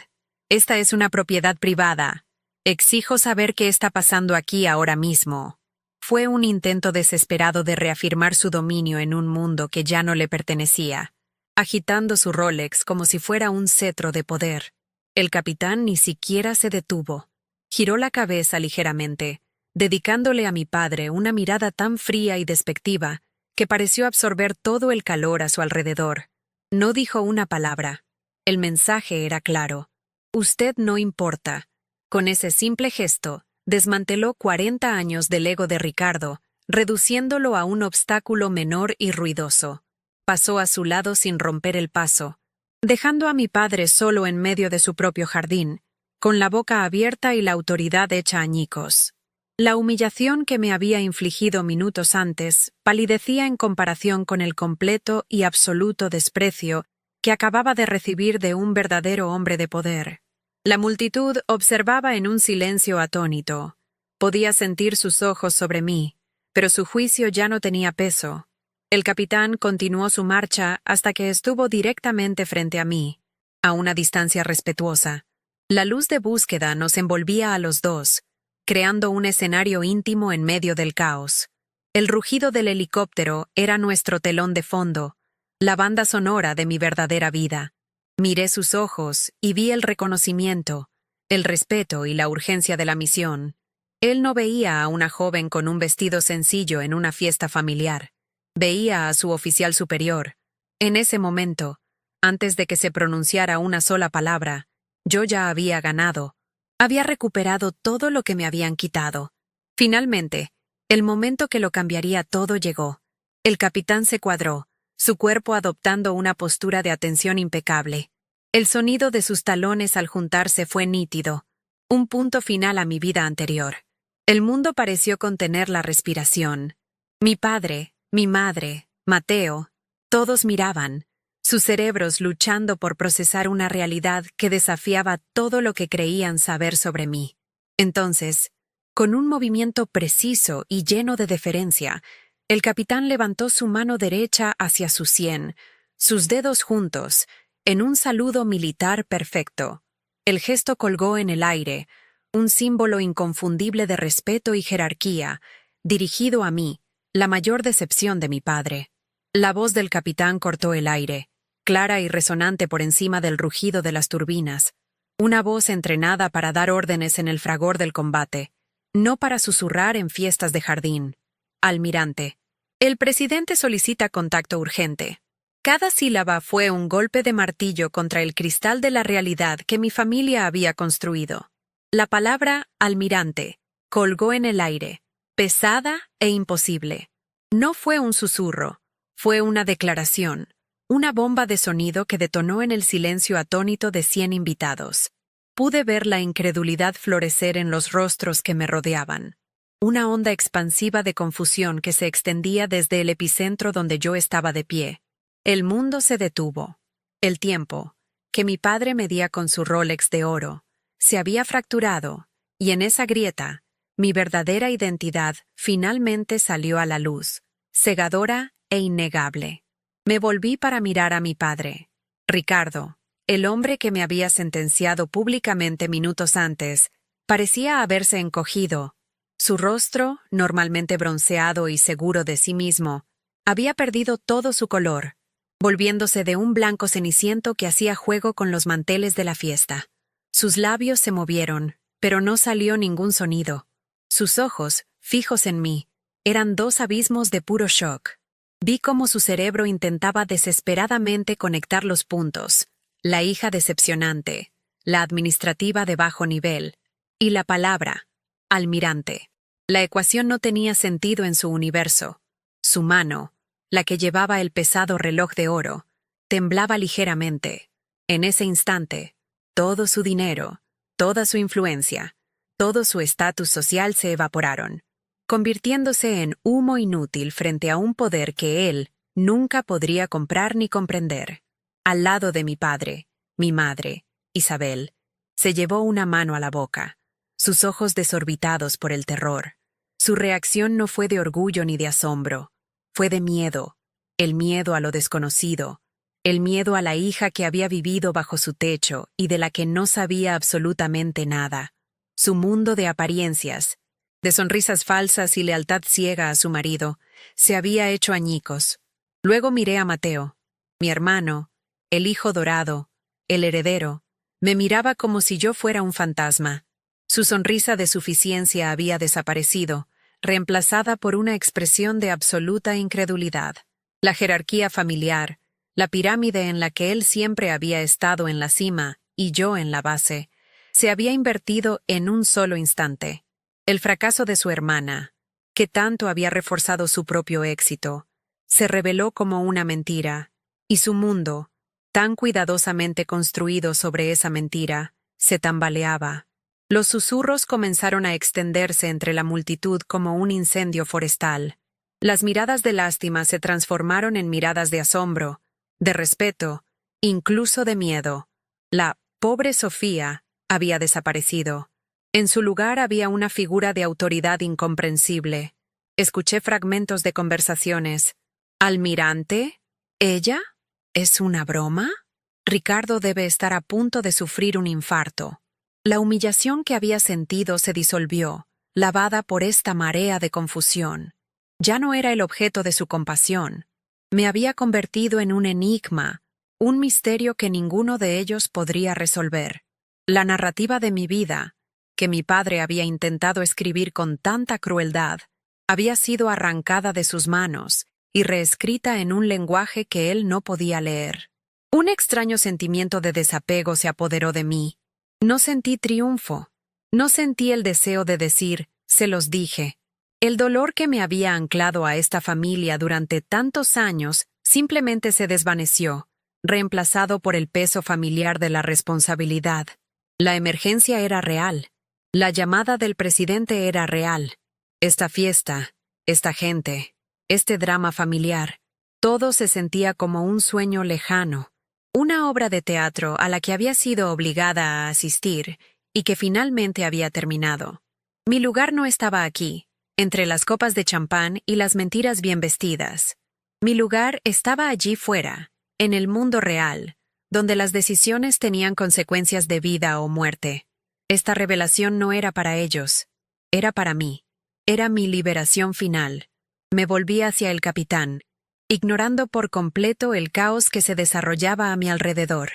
Esta es una propiedad privada. Exijo saber qué está pasando aquí ahora mismo». Fue un intento desesperado de reafirmar su dominio en un mundo que ya no le pertenecía, agitando su Rolex como si fuera un cetro de poder. El capitán ni siquiera se detuvo. Giró la cabeza ligeramente, dedicándole a mi padre una mirada tan fría y despectiva que pareció absorber todo el calor a su alrededor. No dijo una palabra. El mensaje era claro. «Usted no importa». Con ese simple gesto, desmanteló 40 años del ego de Ricardo, reduciéndolo a un obstáculo menor y ruidoso. Pasó a su lado sin romper el paso, dejando a mi padre solo en medio de su propio jardín, con la boca abierta y la autoridad hecha añicos. La humillación que me había infligido minutos antes palidecía en comparación con el completo y absoluto desprecio que acababa de recibir de un verdadero hombre de poder. La multitud observaba en un silencio atónito. Podía sentir sus ojos sobre mí, pero su juicio ya no tenía peso. El capitán continuó su marcha hasta que estuvo directamente frente a mí, a una distancia respetuosa. La luz de búsqueda nos envolvía a los dos, creando un escenario íntimo en medio del caos. El rugido del helicóptero era nuestro telón de fondo, la banda sonora de mi verdadera vida. Miré sus ojos y vi el reconocimiento, el respeto y la urgencia de la misión. Él no veía a una joven con un vestido sencillo en una fiesta familiar. Veía a su oficial superior. En ese momento, antes de que se pronunciara una sola palabra, yo ya había ganado. Había recuperado todo lo que me habían quitado. Finalmente, el momento que lo cambiaría todo llegó. El capitán se cuadró, su cuerpo adoptando una postura de atención impecable. El sonido de sus talones al juntarse fue nítido, un punto final a mi vida anterior. El mundo pareció contener la respiración. Mi padre, mi madre, Mateo, Todos miraban, sus cerebros luchando por procesar una realidad que desafiaba todo lo que creían saber sobre mí. Entonces, con un movimiento preciso y lleno de deferencia, el capitán levantó su mano derecha hacia su sien, sus dedos juntos, en un saludo militar perfecto. El gesto colgó en el aire, un símbolo inconfundible de respeto y jerarquía, dirigido a mí, la mayor decepción de mi padre. La voz del capitán cortó el aire, clara y resonante por encima del rugido de las turbinas, una voz entrenada para dar órdenes en el fragor del combate, no para susurrar en fiestas de jardín. Almirante. El presidente solicita contacto urgente. Cada sílaba fue un golpe de martillo contra el cristal de la realidad que mi familia había construido. La palabra almirante colgó en el aire, pesada e imposible. No fue un susurro, fue una declaración, una bomba de sonido que detonó en el silencio atónito de 100 invitados. Pude ver la incredulidad florecer en los rostros que me rodeaban. Una onda expansiva de confusión que se extendía desde el epicentro donde yo estaba de pie. El mundo se detuvo. El tiempo, que mi padre medía con su Rolex de oro, se había fracturado, y en esa grieta, mi verdadera identidad finalmente salió a la luz, cegadora e innegable. Me volví para mirar a mi padre. Ricardo, el hombre que me había sentenciado públicamente minutos antes, parecía haberse encogido. Su rostro, normalmente bronceado y seguro de sí mismo, había perdido todo su color, volviéndose de un blanco ceniciento que hacía juego con los manteles de la fiesta. Sus labios se movieron, pero no salió ningún sonido. Sus ojos, fijos en mí, eran dos abismos de puro shock. Vi cómo su cerebro intentaba desesperadamente conectar los puntos, la hija decepcionante, la administrativa de bajo nivel, y la palabra, almirante. La ecuación no tenía sentido en su universo. Su mano, la que llevaba el pesado reloj de oro, temblaba ligeramente. En ese instante, todo su dinero, toda su influencia, todo su estatus social se evaporaron, convirtiéndose en humo inútil frente a un poder que él nunca podría comprar ni comprender. Al lado de mi padre, mi madre, Isabel, se llevó una mano a la boca, sus ojos desorbitados por el terror. Su reacción no fue de orgullo ni de asombro, fue de miedo, el miedo a lo desconocido, el miedo a la hija que había vivido bajo su techo y de la que no sabía absolutamente nada. Su mundo de apariencias, de sonrisas falsas y lealtad ciega a su marido, se había hecho añicos. Luego miré a Mateo, mi hermano, el hijo dorado, el heredero. Me miraba como si yo fuera un fantasma. Su sonrisa de suficiencia había desaparecido, reemplazada por una expresión de absoluta incredulidad. La jerarquía familiar, la pirámide en la que él siempre había estado en la cima y yo en la base, se había invertido en un solo instante. El fracaso de su hermana, que tanto había reforzado su propio éxito, se reveló como una mentira, y su mundo, tan cuidadosamente construido sobre esa mentira, se tambaleaba. Los susurros comenzaron a extenderse entre la multitud como un incendio forestal. Las miradas de lástima se transformaron en miradas de asombro, de respeto, incluso de miedo. La pobre Sofía había desaparecido. En su lugar había una figura de autoridad incomprensible. Escuché fragmentos de conversaciones. ¿Almirante? ¿Ella? ¿Es una broma? Ricardo debe estar a punto de sufrir un infarto. La humillación que había sentido se disolvió, lavada por esta marea de confusión. Ya no era el objeto de su compasión. Me había convertido en un enigma, un misterio que ninguno de ellos podría resolver. La narrativa de mi vida, que mi padre había intentado escribir con tanta crueldad, había sido arrancada de sus manos y reescrita en un lenguaje que él no podía leer. Un extraño sentimiento de desapego se apoderó de mí. No sentí triunfo. No sentí el deseo de decir, se los dije. El dolor que me había anclado a esta familia durante tantos años simplemente se desvaneció, reemplazado por el peso familiar de la responsabilidad. La emergencia era real. La llamada del presidente era real. Esta fiesta, esta gente, este drama familiar, Todo se sentía como un sueño lejano, una obra de teatro a la que había sido obligada a asistir y que finalmente había terminado. Mi lugar no estaba aquí, entre las copas de champán y las mentiras bien vestidas. Mi lugar estaba allí fuera, en el mundo real, donde las decisiones tenían consecuencias de vida o muerte. Esta revelación no era para ellos, era para mí. Era mi liberación final. Me volví hacia el capitán, ignorando por completo el caos que se desarrollaba a mi alrededor.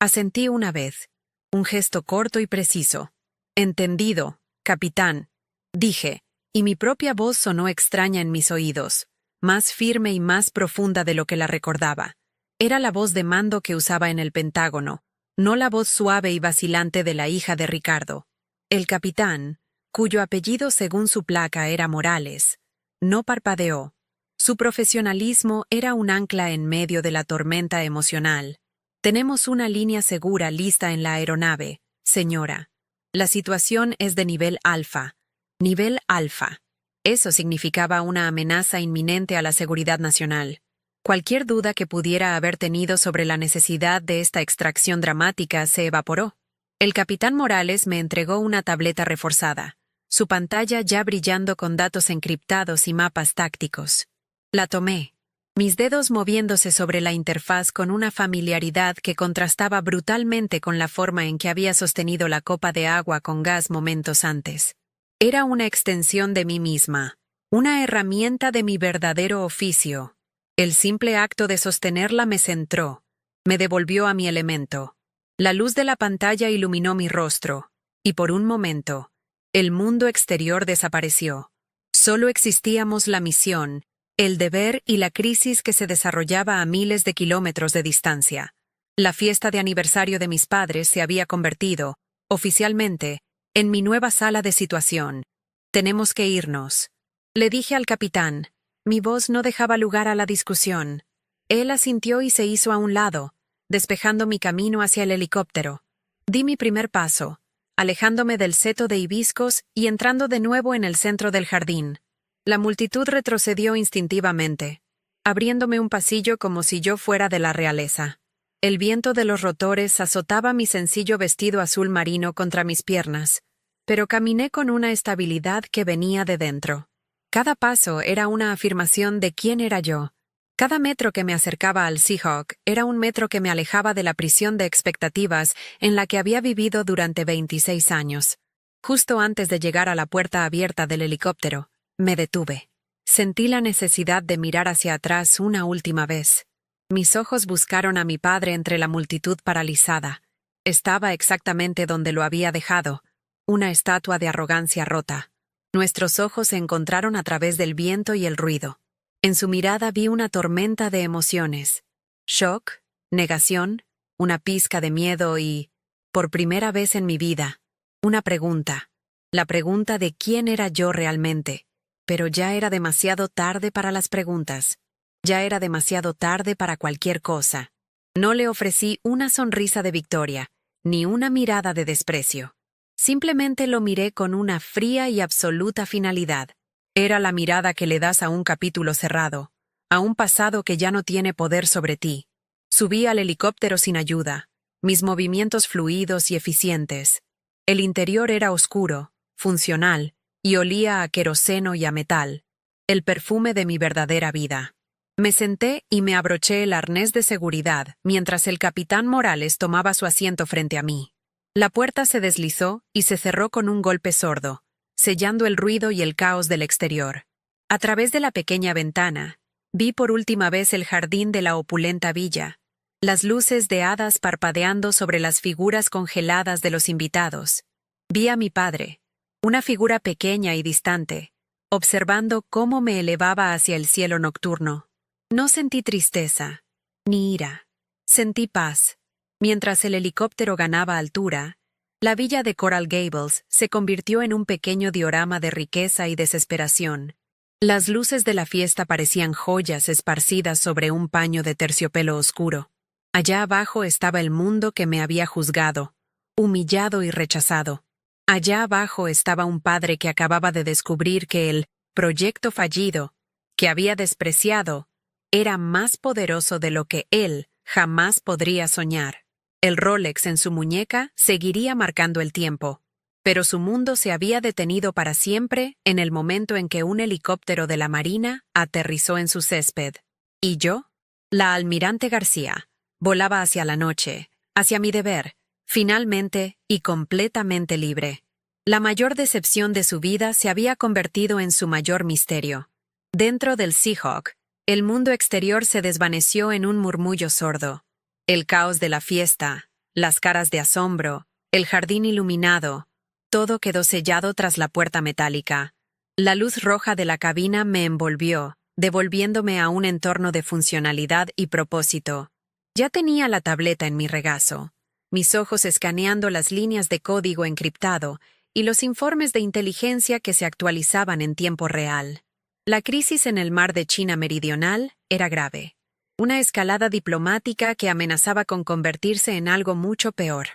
Asentí una vez, un gesto corto y preciso. Entendido, capitán, dije, y mi propia voz sonó extraña en mis oídos, más firme y más profunda de lo que la recordaba. Era la voz de mando que usaba en el Pentágono, no la voz suave y vacilante de la hija de Ricardo. El capitán, cuyo apellido según su placa era Morales, no parpadeó. Su profesionalismo era un ancla en medio de la tormenta emocional. Tenemos una línea segura lista en la aeronave, señora. La situación es de nivel alfa. Nivel alfa. Eso significaba una amenaza inminente a la seguridad nacional. Cualquier duda que pudiera haber tenido sobre la necesidad de esta extracción dramática se evaporó. El capitán Morales me entregó una tableta reforzada, su pantalla ya brillando con datos encriptados y mapas tácticos. La tomé, mis dedos moviéndose sobre la interfaz con una familiaridad que contrastaba brutalmente con la forma en que había sostenido la copa de agua con gas momentos antes. Era una extensión de mí misma, una herramienta de mi verdadero oficio. El simple acto de sostenerla me centró, me devolvió a mi elemento. La luz de la pantalla iluminó mi rostro, y por un momento, el mundo exterior desapareció. Solo existíamos la misión, el deber y la crisis que se desarrollaba a miles de kilómetros de distancia. La fiesta de aniversario de mis padres se había convertido, oficialmente, en mi nueva sala de situación. Tenemos que irnos. Le dije al capitán. Mi voz no dejaba lugar a la discusión. Él asintió y se hizo a un lado, despejando mi camino hacia el helicóptero. Di mi primer paso, alejándome del seto de hibiscos y entrando de nuevo en el centro del jardín. La multitud retrocedió instintivamente, abriéndome un pasillo como si yo fuera de la realeza. El viento de los rotores azotaba mi sencillo vestido azul marino contra mis piernas, pero caminé con una estabilidad que venía de dentro. Cada paso era una afirmación de quién era yo. Cada metro que me acercaba al Seahawk era un metro que me alejaba de la prisión de expectativas en la que había vivido durante 26 años. Justo antes de llegar a la puerta abierta del helicóptero, me detuve. Sentí la necesidad de mirar hacia atrás una última vez. Mis ojos buscaron a mi padre entre la multitud paralizada. Estaba exactamente donde lo había dejado, una estatua de arrogancia rota. Nuestros ojos se encontraron a través del viento y el ruido. En su mirada vi una tormenta de emociones. Shock, negación, una pizca de miedo y, por primera vez en mi vida, una pregunta. La pregunta de quién era yo realmente. Pero ya era demasiado tarde para las preguntas. Ya era demasiado tarde para cualquier cosa. No le ofrecí una sonrisa de victoria, ni una mirada de desprecio. Simplemente lo miré con una fría y absoluta finalidad. Era la mirada que le das a un capítulo cerrado, a un pasado que ya no tiene poder sobre ti. Subí al helicóptero sin ayuda, mis movimientos fluidos y eficientes. El interior era oscuro, funcional, y olía a queroseno y a metal, el perfume de mi verdadera vida. Me senté y me abroché el arnés de seguridad mientras el capitán Morales tomaba su asiento frente a mí. La puerta se deslizó y se cerró con un golpe sordo, sellando el ruido y el caos del exterior. A través de la pequeña ventana, vi por última vez el jardín de la opulenta villa, las luces de hadas parpadeando sobre las figuras congeladas de los invitados. Vi a mi padre, una figura pequeña y distante, observando cómo me elevaba hacia el cielo nocturno. No sentí tristeza, ni ira. Sentí paz. Mientras el helicóptero ganaba altura, la villa de Coral Gables se convirtió en un pequeño diorama de riqueza y desesperación. Las luces de la fiesta parecían joyas esparcidas sobre un paño de terciopelo oscuro. Allá abajo estaba el mundo que me había juzgado, humillado y rechazado. Allá abajo estaba un padre que acababa de descubrir que el proyecto fallido, que había despreciado, era más poderoso de lo que él jamás podría soñar. El Rolex en su muñeca seguiría marcando el tiempo, pero su mundo se había detenido para siempre en el momento en que un helicóptero de la Marina aterrizó en su césped. ¿Y yo? La almirante García volaba hacia la noche, hacia mi deber, finalmente y completamente libre. La mayor decepción de su vida se había convertido en su mayor misterio. Dentro del Seahawk, el mundo exterior se desvaneció en un murmullo sordo. El caos de la fiesta, las caras de asombro, el jardín iluminado, todo quedó sellado tras la puerta metálica. La luz roja de la cabina me envolvió, devolviéndome a un entorno de funcionalidad y propósito. Ya tenía la tableta en mi regazo, mis ojos escaneando las líneas de código encriptado y los informes de inteligencia que se actualizaban en tiempo real. La crisis en el mar de China Meridional era grave. Una escalada diplomática que amenazaba con convertirse en algo mucho peor.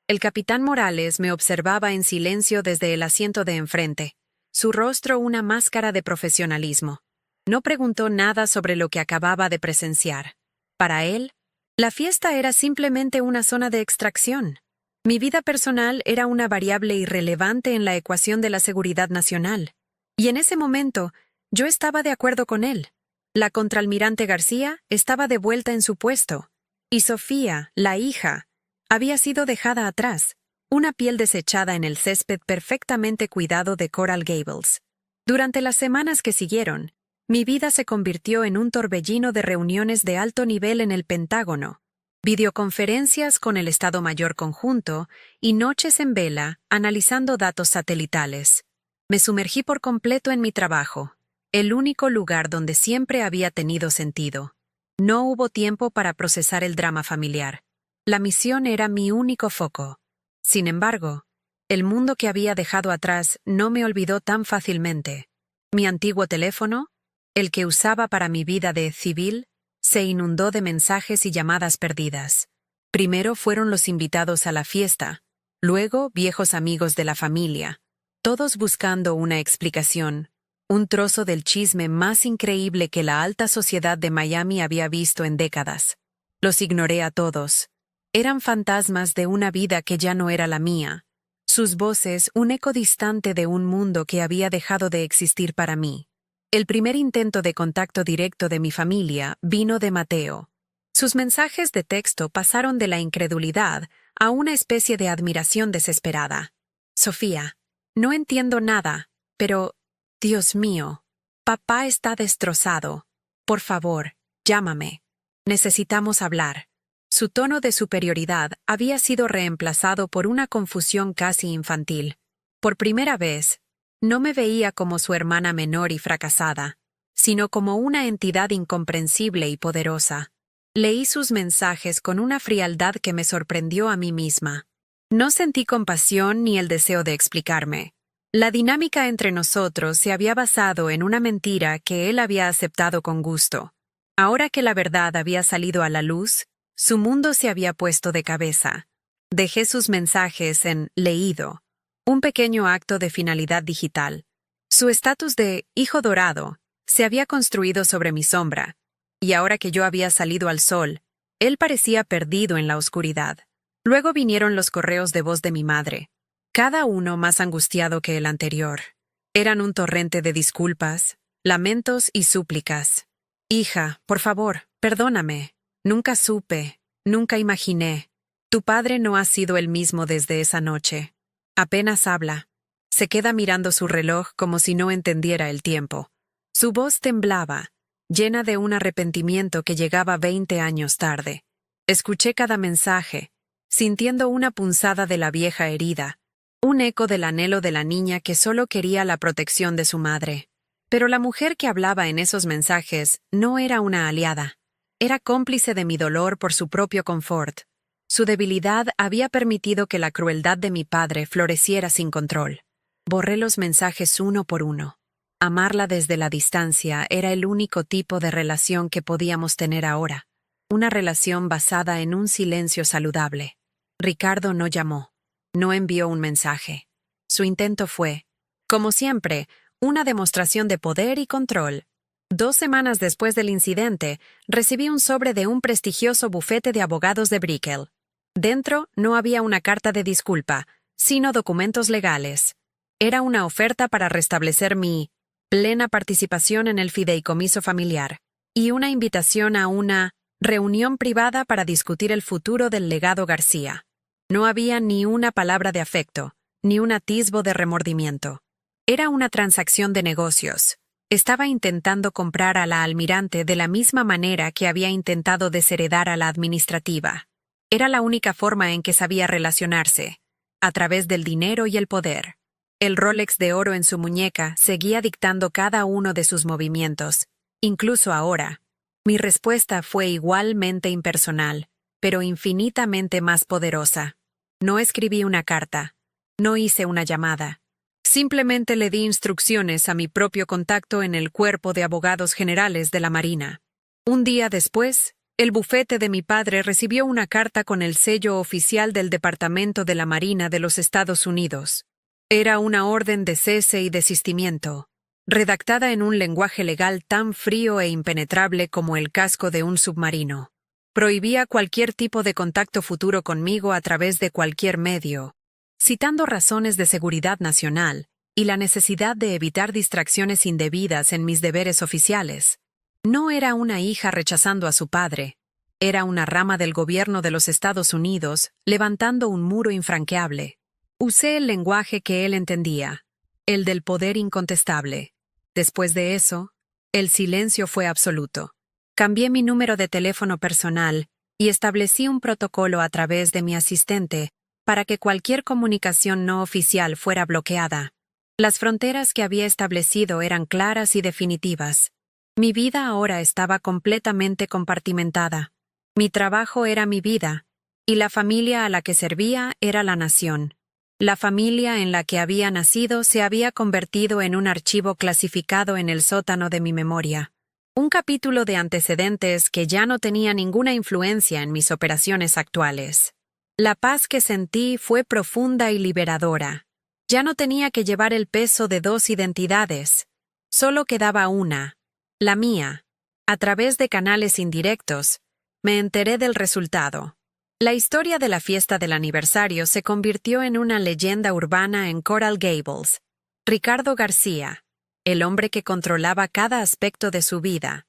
El capitán Morales me observaba en silencio desde el asiento de enfrente, su rostro una máscara de profesionalismo. No preguntó nada sobre lo que acababa de presenciar. Para él, la fiesta era simplemente una zona de extracción. Mi vida personal era una variable irrelevante en la ecuación de la seguridad nacional. Y en ese momento, yo estaba de acuerdo con él. La contraalmirante García estaba de vuelta en su puesto. Y Sofía, la hija, había sido dejada atrás, una piel desechada en el césped perfectamente cuidado de Coral Gables. Durante las semanas que siguieron, mi vida se convirtió en un torbellino de reuniones de alto nivel en el Pentágono, videoconferencias con el Estado Mayor Conjunto y noches en vela analizando datos satelitales. Me sumergí por completo en mi trabajo, el único lugar donde siempre había tenido sentido. No hubo tiempo para procesar el drama familiar. La misión era mi único foco. Sin embargo, el mundo que había dejado atrás no me olvidó tan fácilmente. Mi antiguo teléfono, el que usaba para mi vida de civil, se inundó de mensajes y llamadas perdidas. Primero fueron los invitados a la fiesta, luego viejos amigos de la familia, todos buscando una explicación, un trozo del chisme más increíble que la alta sociedad de Miami había visto en décadas. Los ignoré a todos. Eran fantasmas de una vida que ya no era la mía. Sus voces un eco distante de un mundo que había dejado de existir para mí. El primer intento de contacto directo de mi familia vino de Mateo. Sus mensajes de texto pasaron de la incredulidad a una especie de admiración desesperada. Sofía, no entiendo nada, pero, Dios mío, papá está destrozado. Por favor, llámame. Necesitamos hablar. Su tono de superioridad había sido reemplazado por una confusión casi infantil. Por primera vez, no me veía como su hermana menor y fracasada, sino como una entidad incomprensible y poderosa. Leí sus mensajes con una frialdad que me sorprendió a mí misma. No sentí compasión ni el deseo de explicarme. La dinámica entre nosotros se había basado en una mentira que él había aceptado con gusto. Ahora que la verdad había salido a la luz, su mundo se había puesto de cabeza. Dejé sus mensajes en leído, un pequeño acto de finalidad digital. Su estatus de hijo dorado se había construido sobre mi sombra, y ahora que yo había salido al sol, él parecía perdido en la oscuridad. Luego vinieron los correos de voz de mi madre, cada uno más angustiado que el anterior. Eran un torrente de disculpas, lamentos y súplicas. Hija, por favor, perdóname. Nunca supe, nunca imaginé. Tu padre no ha sido el mismo desde esa noche. Apenas habla. Se queda mirando su reloj como si no entendiera el tiempo. Su voz temblaba, llena de un arrepentimiento que llegaba 20 años tarde. Escuché cada mensaje, sintiendo una punzada de la vieja herida, un eco del anhelo de la niña que solo quería la protección de su madre. Pero la mujer que hablaba en esos mensajes no era una aliada. Era cómplice de mi dolor por su propio confort. Su debilidad había permitido que la crueldad de mi padre floreciera sin control. Borré los mensajes uno por uno. Amarla desde la distancia era el único tipo de relación que podíamos tener ahora. Una relación basada en un silencio saludable. Ricardo no llamó. No envió un mensaje. Su intento fue, como siempre, una demostración de poder y control. 2 semanas después del incidente, recibí un sobre de un prestigioso bufete de abogados de Brickell. Dentro no había una carta de disculpa, sino documentos legales. Era una oferta para restablecer mi plena participación en el fideicomiso familiar y una invitación a una reunión privada para discutir el futuro del legado García. No había ni una palabra de afecto, ni un atisbo de remordimiento. Era una transacción de negocios. Estaba intentando comprar a la almirante de la misma manera que había intentado desheredar a la administrativa. Era la única forma en que sabía relacionarse, a través del dinero y el poder. El Rolex de oro en su muñeca seguía dictando cada uno de sus movimientos. Incluso ahora, mi respuesta fue igualmente impersonal, pero infinitamente más poderosa. No escribí una carta, no hice una llamada. Simplemente le di instrucciones a mi propio contacto en el Cuerpo de Abogados Generales de la Marina. Un día después, el bufete de mi padre recibió una carta con el sello oficial del Departamento de la Marina de los Estados Unidos. Era una orden de cese y desistimiento, redactada en un lenguaje legal tan frío e impenetrable como el casco de un submarino. Prohibía cualquier tipo de contacto futuro conmigo a través de cualquier medio, citando razones de seguridad nacional y la necesidad de evitar distracciones indebidas en mis deberes oficiales. No era una hija rechazando a su padre, era una rama del gobierno de los Estados Unidos levantando un muro infranqueable. Usé el lenguaje que él entendía, el del poder incontestable. Después de eso, el silencio fue absoluto. Cambié mi número de teléfono personal y establecí un protocolo a través de mi asistente para que cualquier comunicación no oficial fuera bloqueada. Las fronteras que había establecido eran claras y definitivas. Mi vida ahora estaba completamente compartimentada. Mi trabajo era mi vida, y la familia a la que servía era la nación. La familia en la que había nacido se había convertido en un archivo clasificado en el sótano de mi memoria. Un capítulo de antecedentes que ya no tenía ninguna influencia en mis operaciones actuales. La paz que sentí fue profunda y liberadora. Ya no tenía que llevar el peso de 2 identidades. Solo quedaba una, la mía. A través de canales indirectos, me enteré del resultado. La historia de la fiesta del aniversario se convirtió en una leyenda urbana en Coral Gables. Ricardo García, el hombre que controlaba cada aspecto de su vida,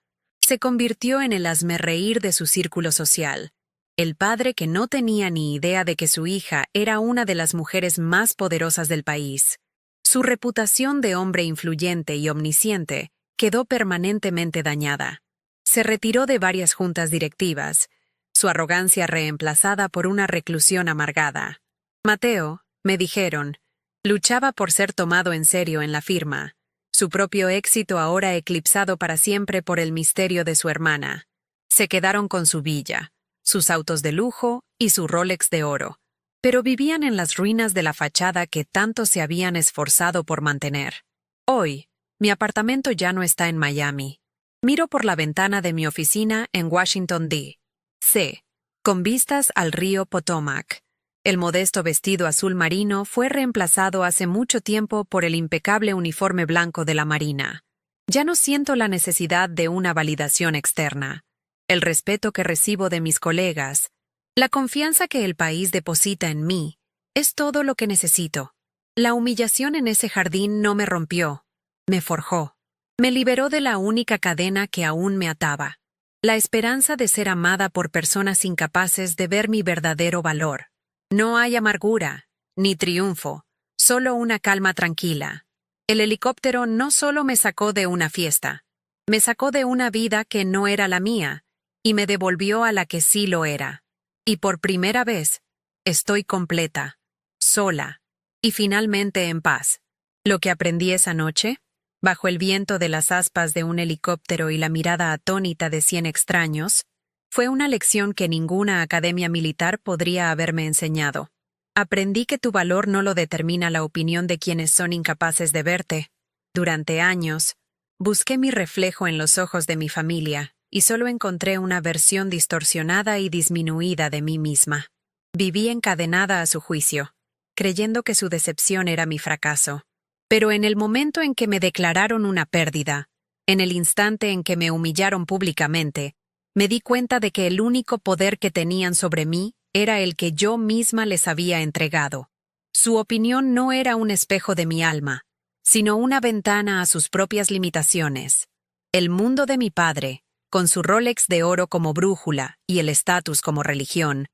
se convirtió en el hazmerreír de su círculo social. El padre que no tenía ni idea de que su hija era una de las mujeres más poderosas del país. Su reputación de hombre influyente y omnisciente quedó permanentemente dañada. Se retiró de varias juntas directivas, su arrogancia reemplazada por una reclusión amargada. Mateo, me dijeron, luchaba por ser tomado en serio en la firma, su propio éxito ahora eclipsado para siempre por el misterio de su hermana. Se quedaron con su villa, sus autos de lujo y su Rolex de oro, pero vivían en las ruinas de la fachada que tanto se habían esforzado por mantener. Hoy, mi apartamento ya no está en Miami. Miro por la ventana de mi oficina en Washington, D.C., con vistas al río Potomac. El modesto vestido azul marino fue reemplazado hace mucho tiempo por el impecable uniforme blanco de la Marina. Ya no siento la necesidad de una validación externa. El respeto que recibo de mis colegas, la confianza que el país deposita en mí, es todo lo que necesito. La humillación en ese jardín no me rompió, me forjó. Me liberó de la única cadena que aún me ataba. La esperanza de ser amada por personas incapaces de ver mi verdadero valor. No hay amargura, ni triunfo, solo una calma tranquila. El helicóptero no solo me sacó de una fiesta, me sacó de una vida que no era la mía, y me devolvió a la que sí lo era. Y por primera vez, estoy completa, sola, y finalmente en paz. Lo que aprendí esa noche, bajo el viento de las aspas de un helicóptero y la mirada atónita de 100 extraños, fue una lección que ninguna academia militar podría haberme enseñado. Aprendí que tu valor no lo determina la opinión de quienes son incapaces de verte. Durante años, busqué mi reflejo en los ojos de mi familia y solo encontré una versión distorsionada y disminuida de mí misma. Viví encadenada a su juicio, creyendo que su decepción era mi fracaso. Pero en el momento en que me declararon una pérdida, En el instante en que me humillaron públicamente, me di cuenta de que el único poder que tenían sobre mí era el que yo misma les había entregado. Su opinión no era un espejo de mi alma, sino una ventana a sus propias limitaciones. El mundo de mi padre, con su Rolex de oro como brújula y el estatus como religión,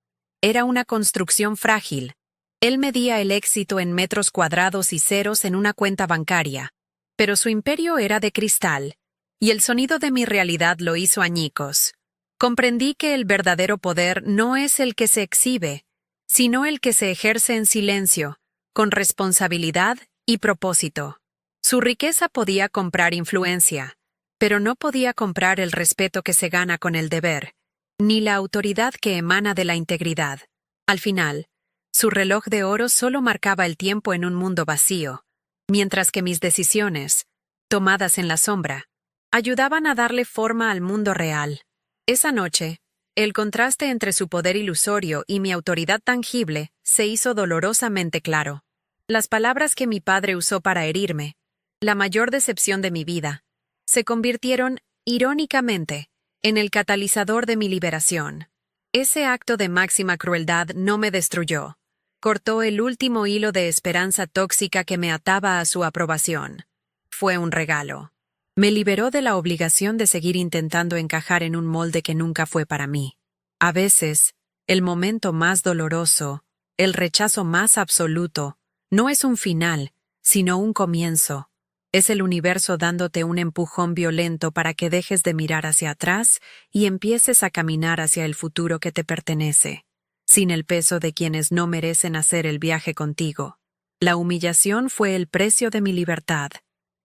era una construcción frágil. Él medía el éxito en metros cuadrados y ceros en una cuenta bancaria, pero su imperio era de cristal, y el sonido de mi realidad lo hizo añicos. Comprendí que el verdadero poder no es el que se exhibe, sino el que se ejerce en silencio, con responsabilidad y propósito. Su riqueza podía comprar influencia, pero no podía comprar el respeto que se gana con el deber, ni la autoridad que emana de la integridad. Al final, su reloj de oro solo marcaba el tiempo en un mundo vacío, mientras que mis decisiones, tomadas en la sombra, ayudaban a darle forma al mundo real. Esa noche, el contraste entre su poder ilusorio y mi autoridad tangible se hizo dolorosamente claro. Las palabras que mi padre usó para herirme, la mayor decepción de mi vida, se convirtieron, irónicamente, en el catalizador de mi liberación. Ese acto de máxima crueldad no me destruyó. Cortó el último hilo de esperanza tóxica que me ataba a su aprobación. Fue un regalo. Me liberó de la obligación de seguir intentando encajar en un molde que nunca fue para mí. A veces, el momento más doloroso, el rechazo más absoluto, no es un final, sino un comienzo. Es el universo dándote un empujón violento para que dejes de mirar hacia atrás y empieces a caminar hacia el futuro que te pertenece, sin el peso de quienes no merecen hacer el viaje contigo. La humillación fue el precio de mi libertad,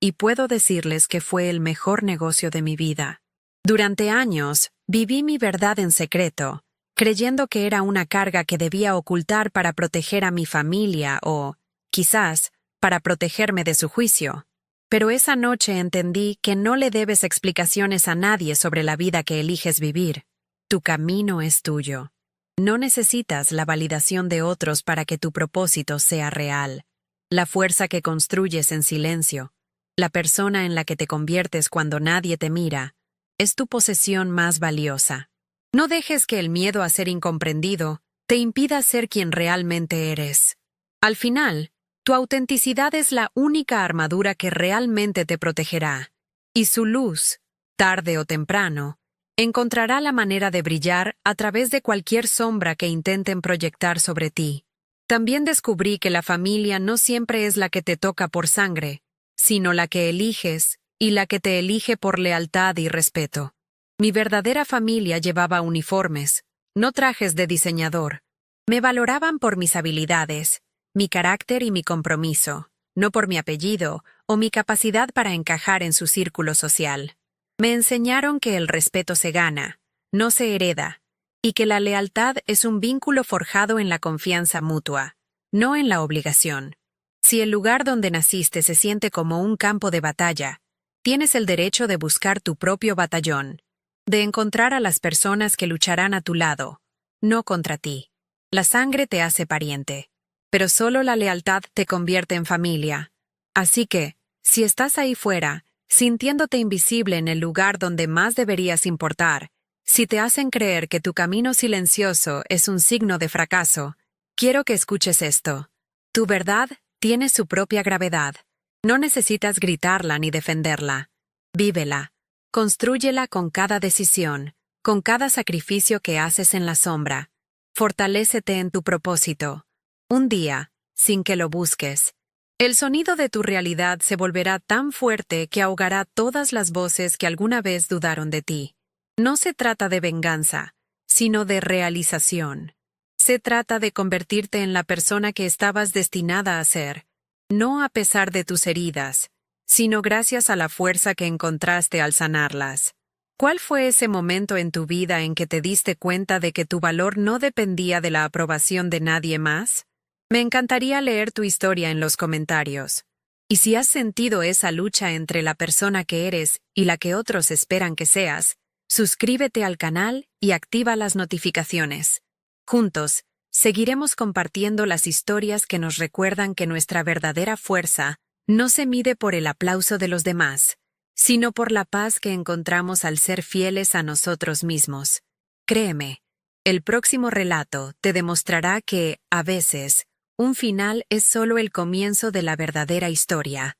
y puedo decirles que fue el mejor negocio de mi vida. Durante años, viví mi verdad en secreto, creyendo que era una carga que debía ocultar para proteger a mi familia o, quizás, para protegerme de su juicio. Pero esa noche entendí que no le debes explicaciones a nadie sobre la vida que eliges vivir. Tu camino es tuyo. No necesitas la validación de otros para que tu propósito sea real. La fuerza que construyes en silencio, la persona en la que te conviertes cuando nadie te mira, es tu posesión más valiosa. No dejes que el miedo a ser incomprendido te impida ser quien realmente eres. Al final, tu autenticidad es la única armadura que realmente te protegerá, y su luz, tarde o temprano, encontrará la manera de brillar a través de cualquier sombra que intenten proyectar sobre ti. También descubrí que la familia no siempre es la que te toca por sangre, sino la que eliges y la que te elige por lealtad y respeto. Mi verdadera familia llevaba uniformes, no trajes de diseñador. Me valoraban por mis habilidades, mi carácter y mi compromiso, no por mi apellido o mi capacidad para encajar en su círculo social. Me enseñaron que el respeto se gana, no se hereda, y que la lealtad es un vínculo forjado en la confianza mutua, no en la obligación. Si el lugar donde naciste se siente como un campo de batalla, tienes el derecho de buscar tu propio batallón, de encontrar a las personas que lucharán a tu lado, no contra ti. La sangre te hace pariente, pero solo la lealtad te convierte en familia. Así que, si estás ahí fuera, sintiéndote invisible en el lugar donde más deberías importar, si te hacen creer que tu camino silencioso es un signo de fracaso, quiero que escuches esto. Tu verdad tiene su propia gravedad. No necesitas gritarla ni defenderla. Vívela. Constrúyela con cada decisión, con cada sacrificio que haces en la sombra. Fortalécete en tu propósito. Un día, sin que lo busques, el sonido de tu realidad se volverá tan fuerte que ahogará todas las voces que alguna vez dudaron de ti. No se trata de venganza, sino de realización. Se trata de convertirte en la persona que estabas destinada a ser, no a pesar de tus heridas, sino gracias a la fuerza que encontraste al sanarlas. ¿Cuál fue ese momento en tu vida en que te diste cuenta de que tu valor no dependía de la aprobación de nadie más? Me encantaría leer tu historia en los comentarios. Y si has sentido esa lucha entre la persona que eres y la que otros esperan que seas, suscríbete al canal y activa las notificaciones. Juntos, seguiremos compartiendo las historias que nos recuerdan que nuestra verdadera fuerza no se mide por el aplauso de los demás, sino por la paz que encontramos al ser fieles a nosotros mismos. Créeme, el próximo relato te demostrará que, a veces, un final es solo el comienzo de la verdadera historia.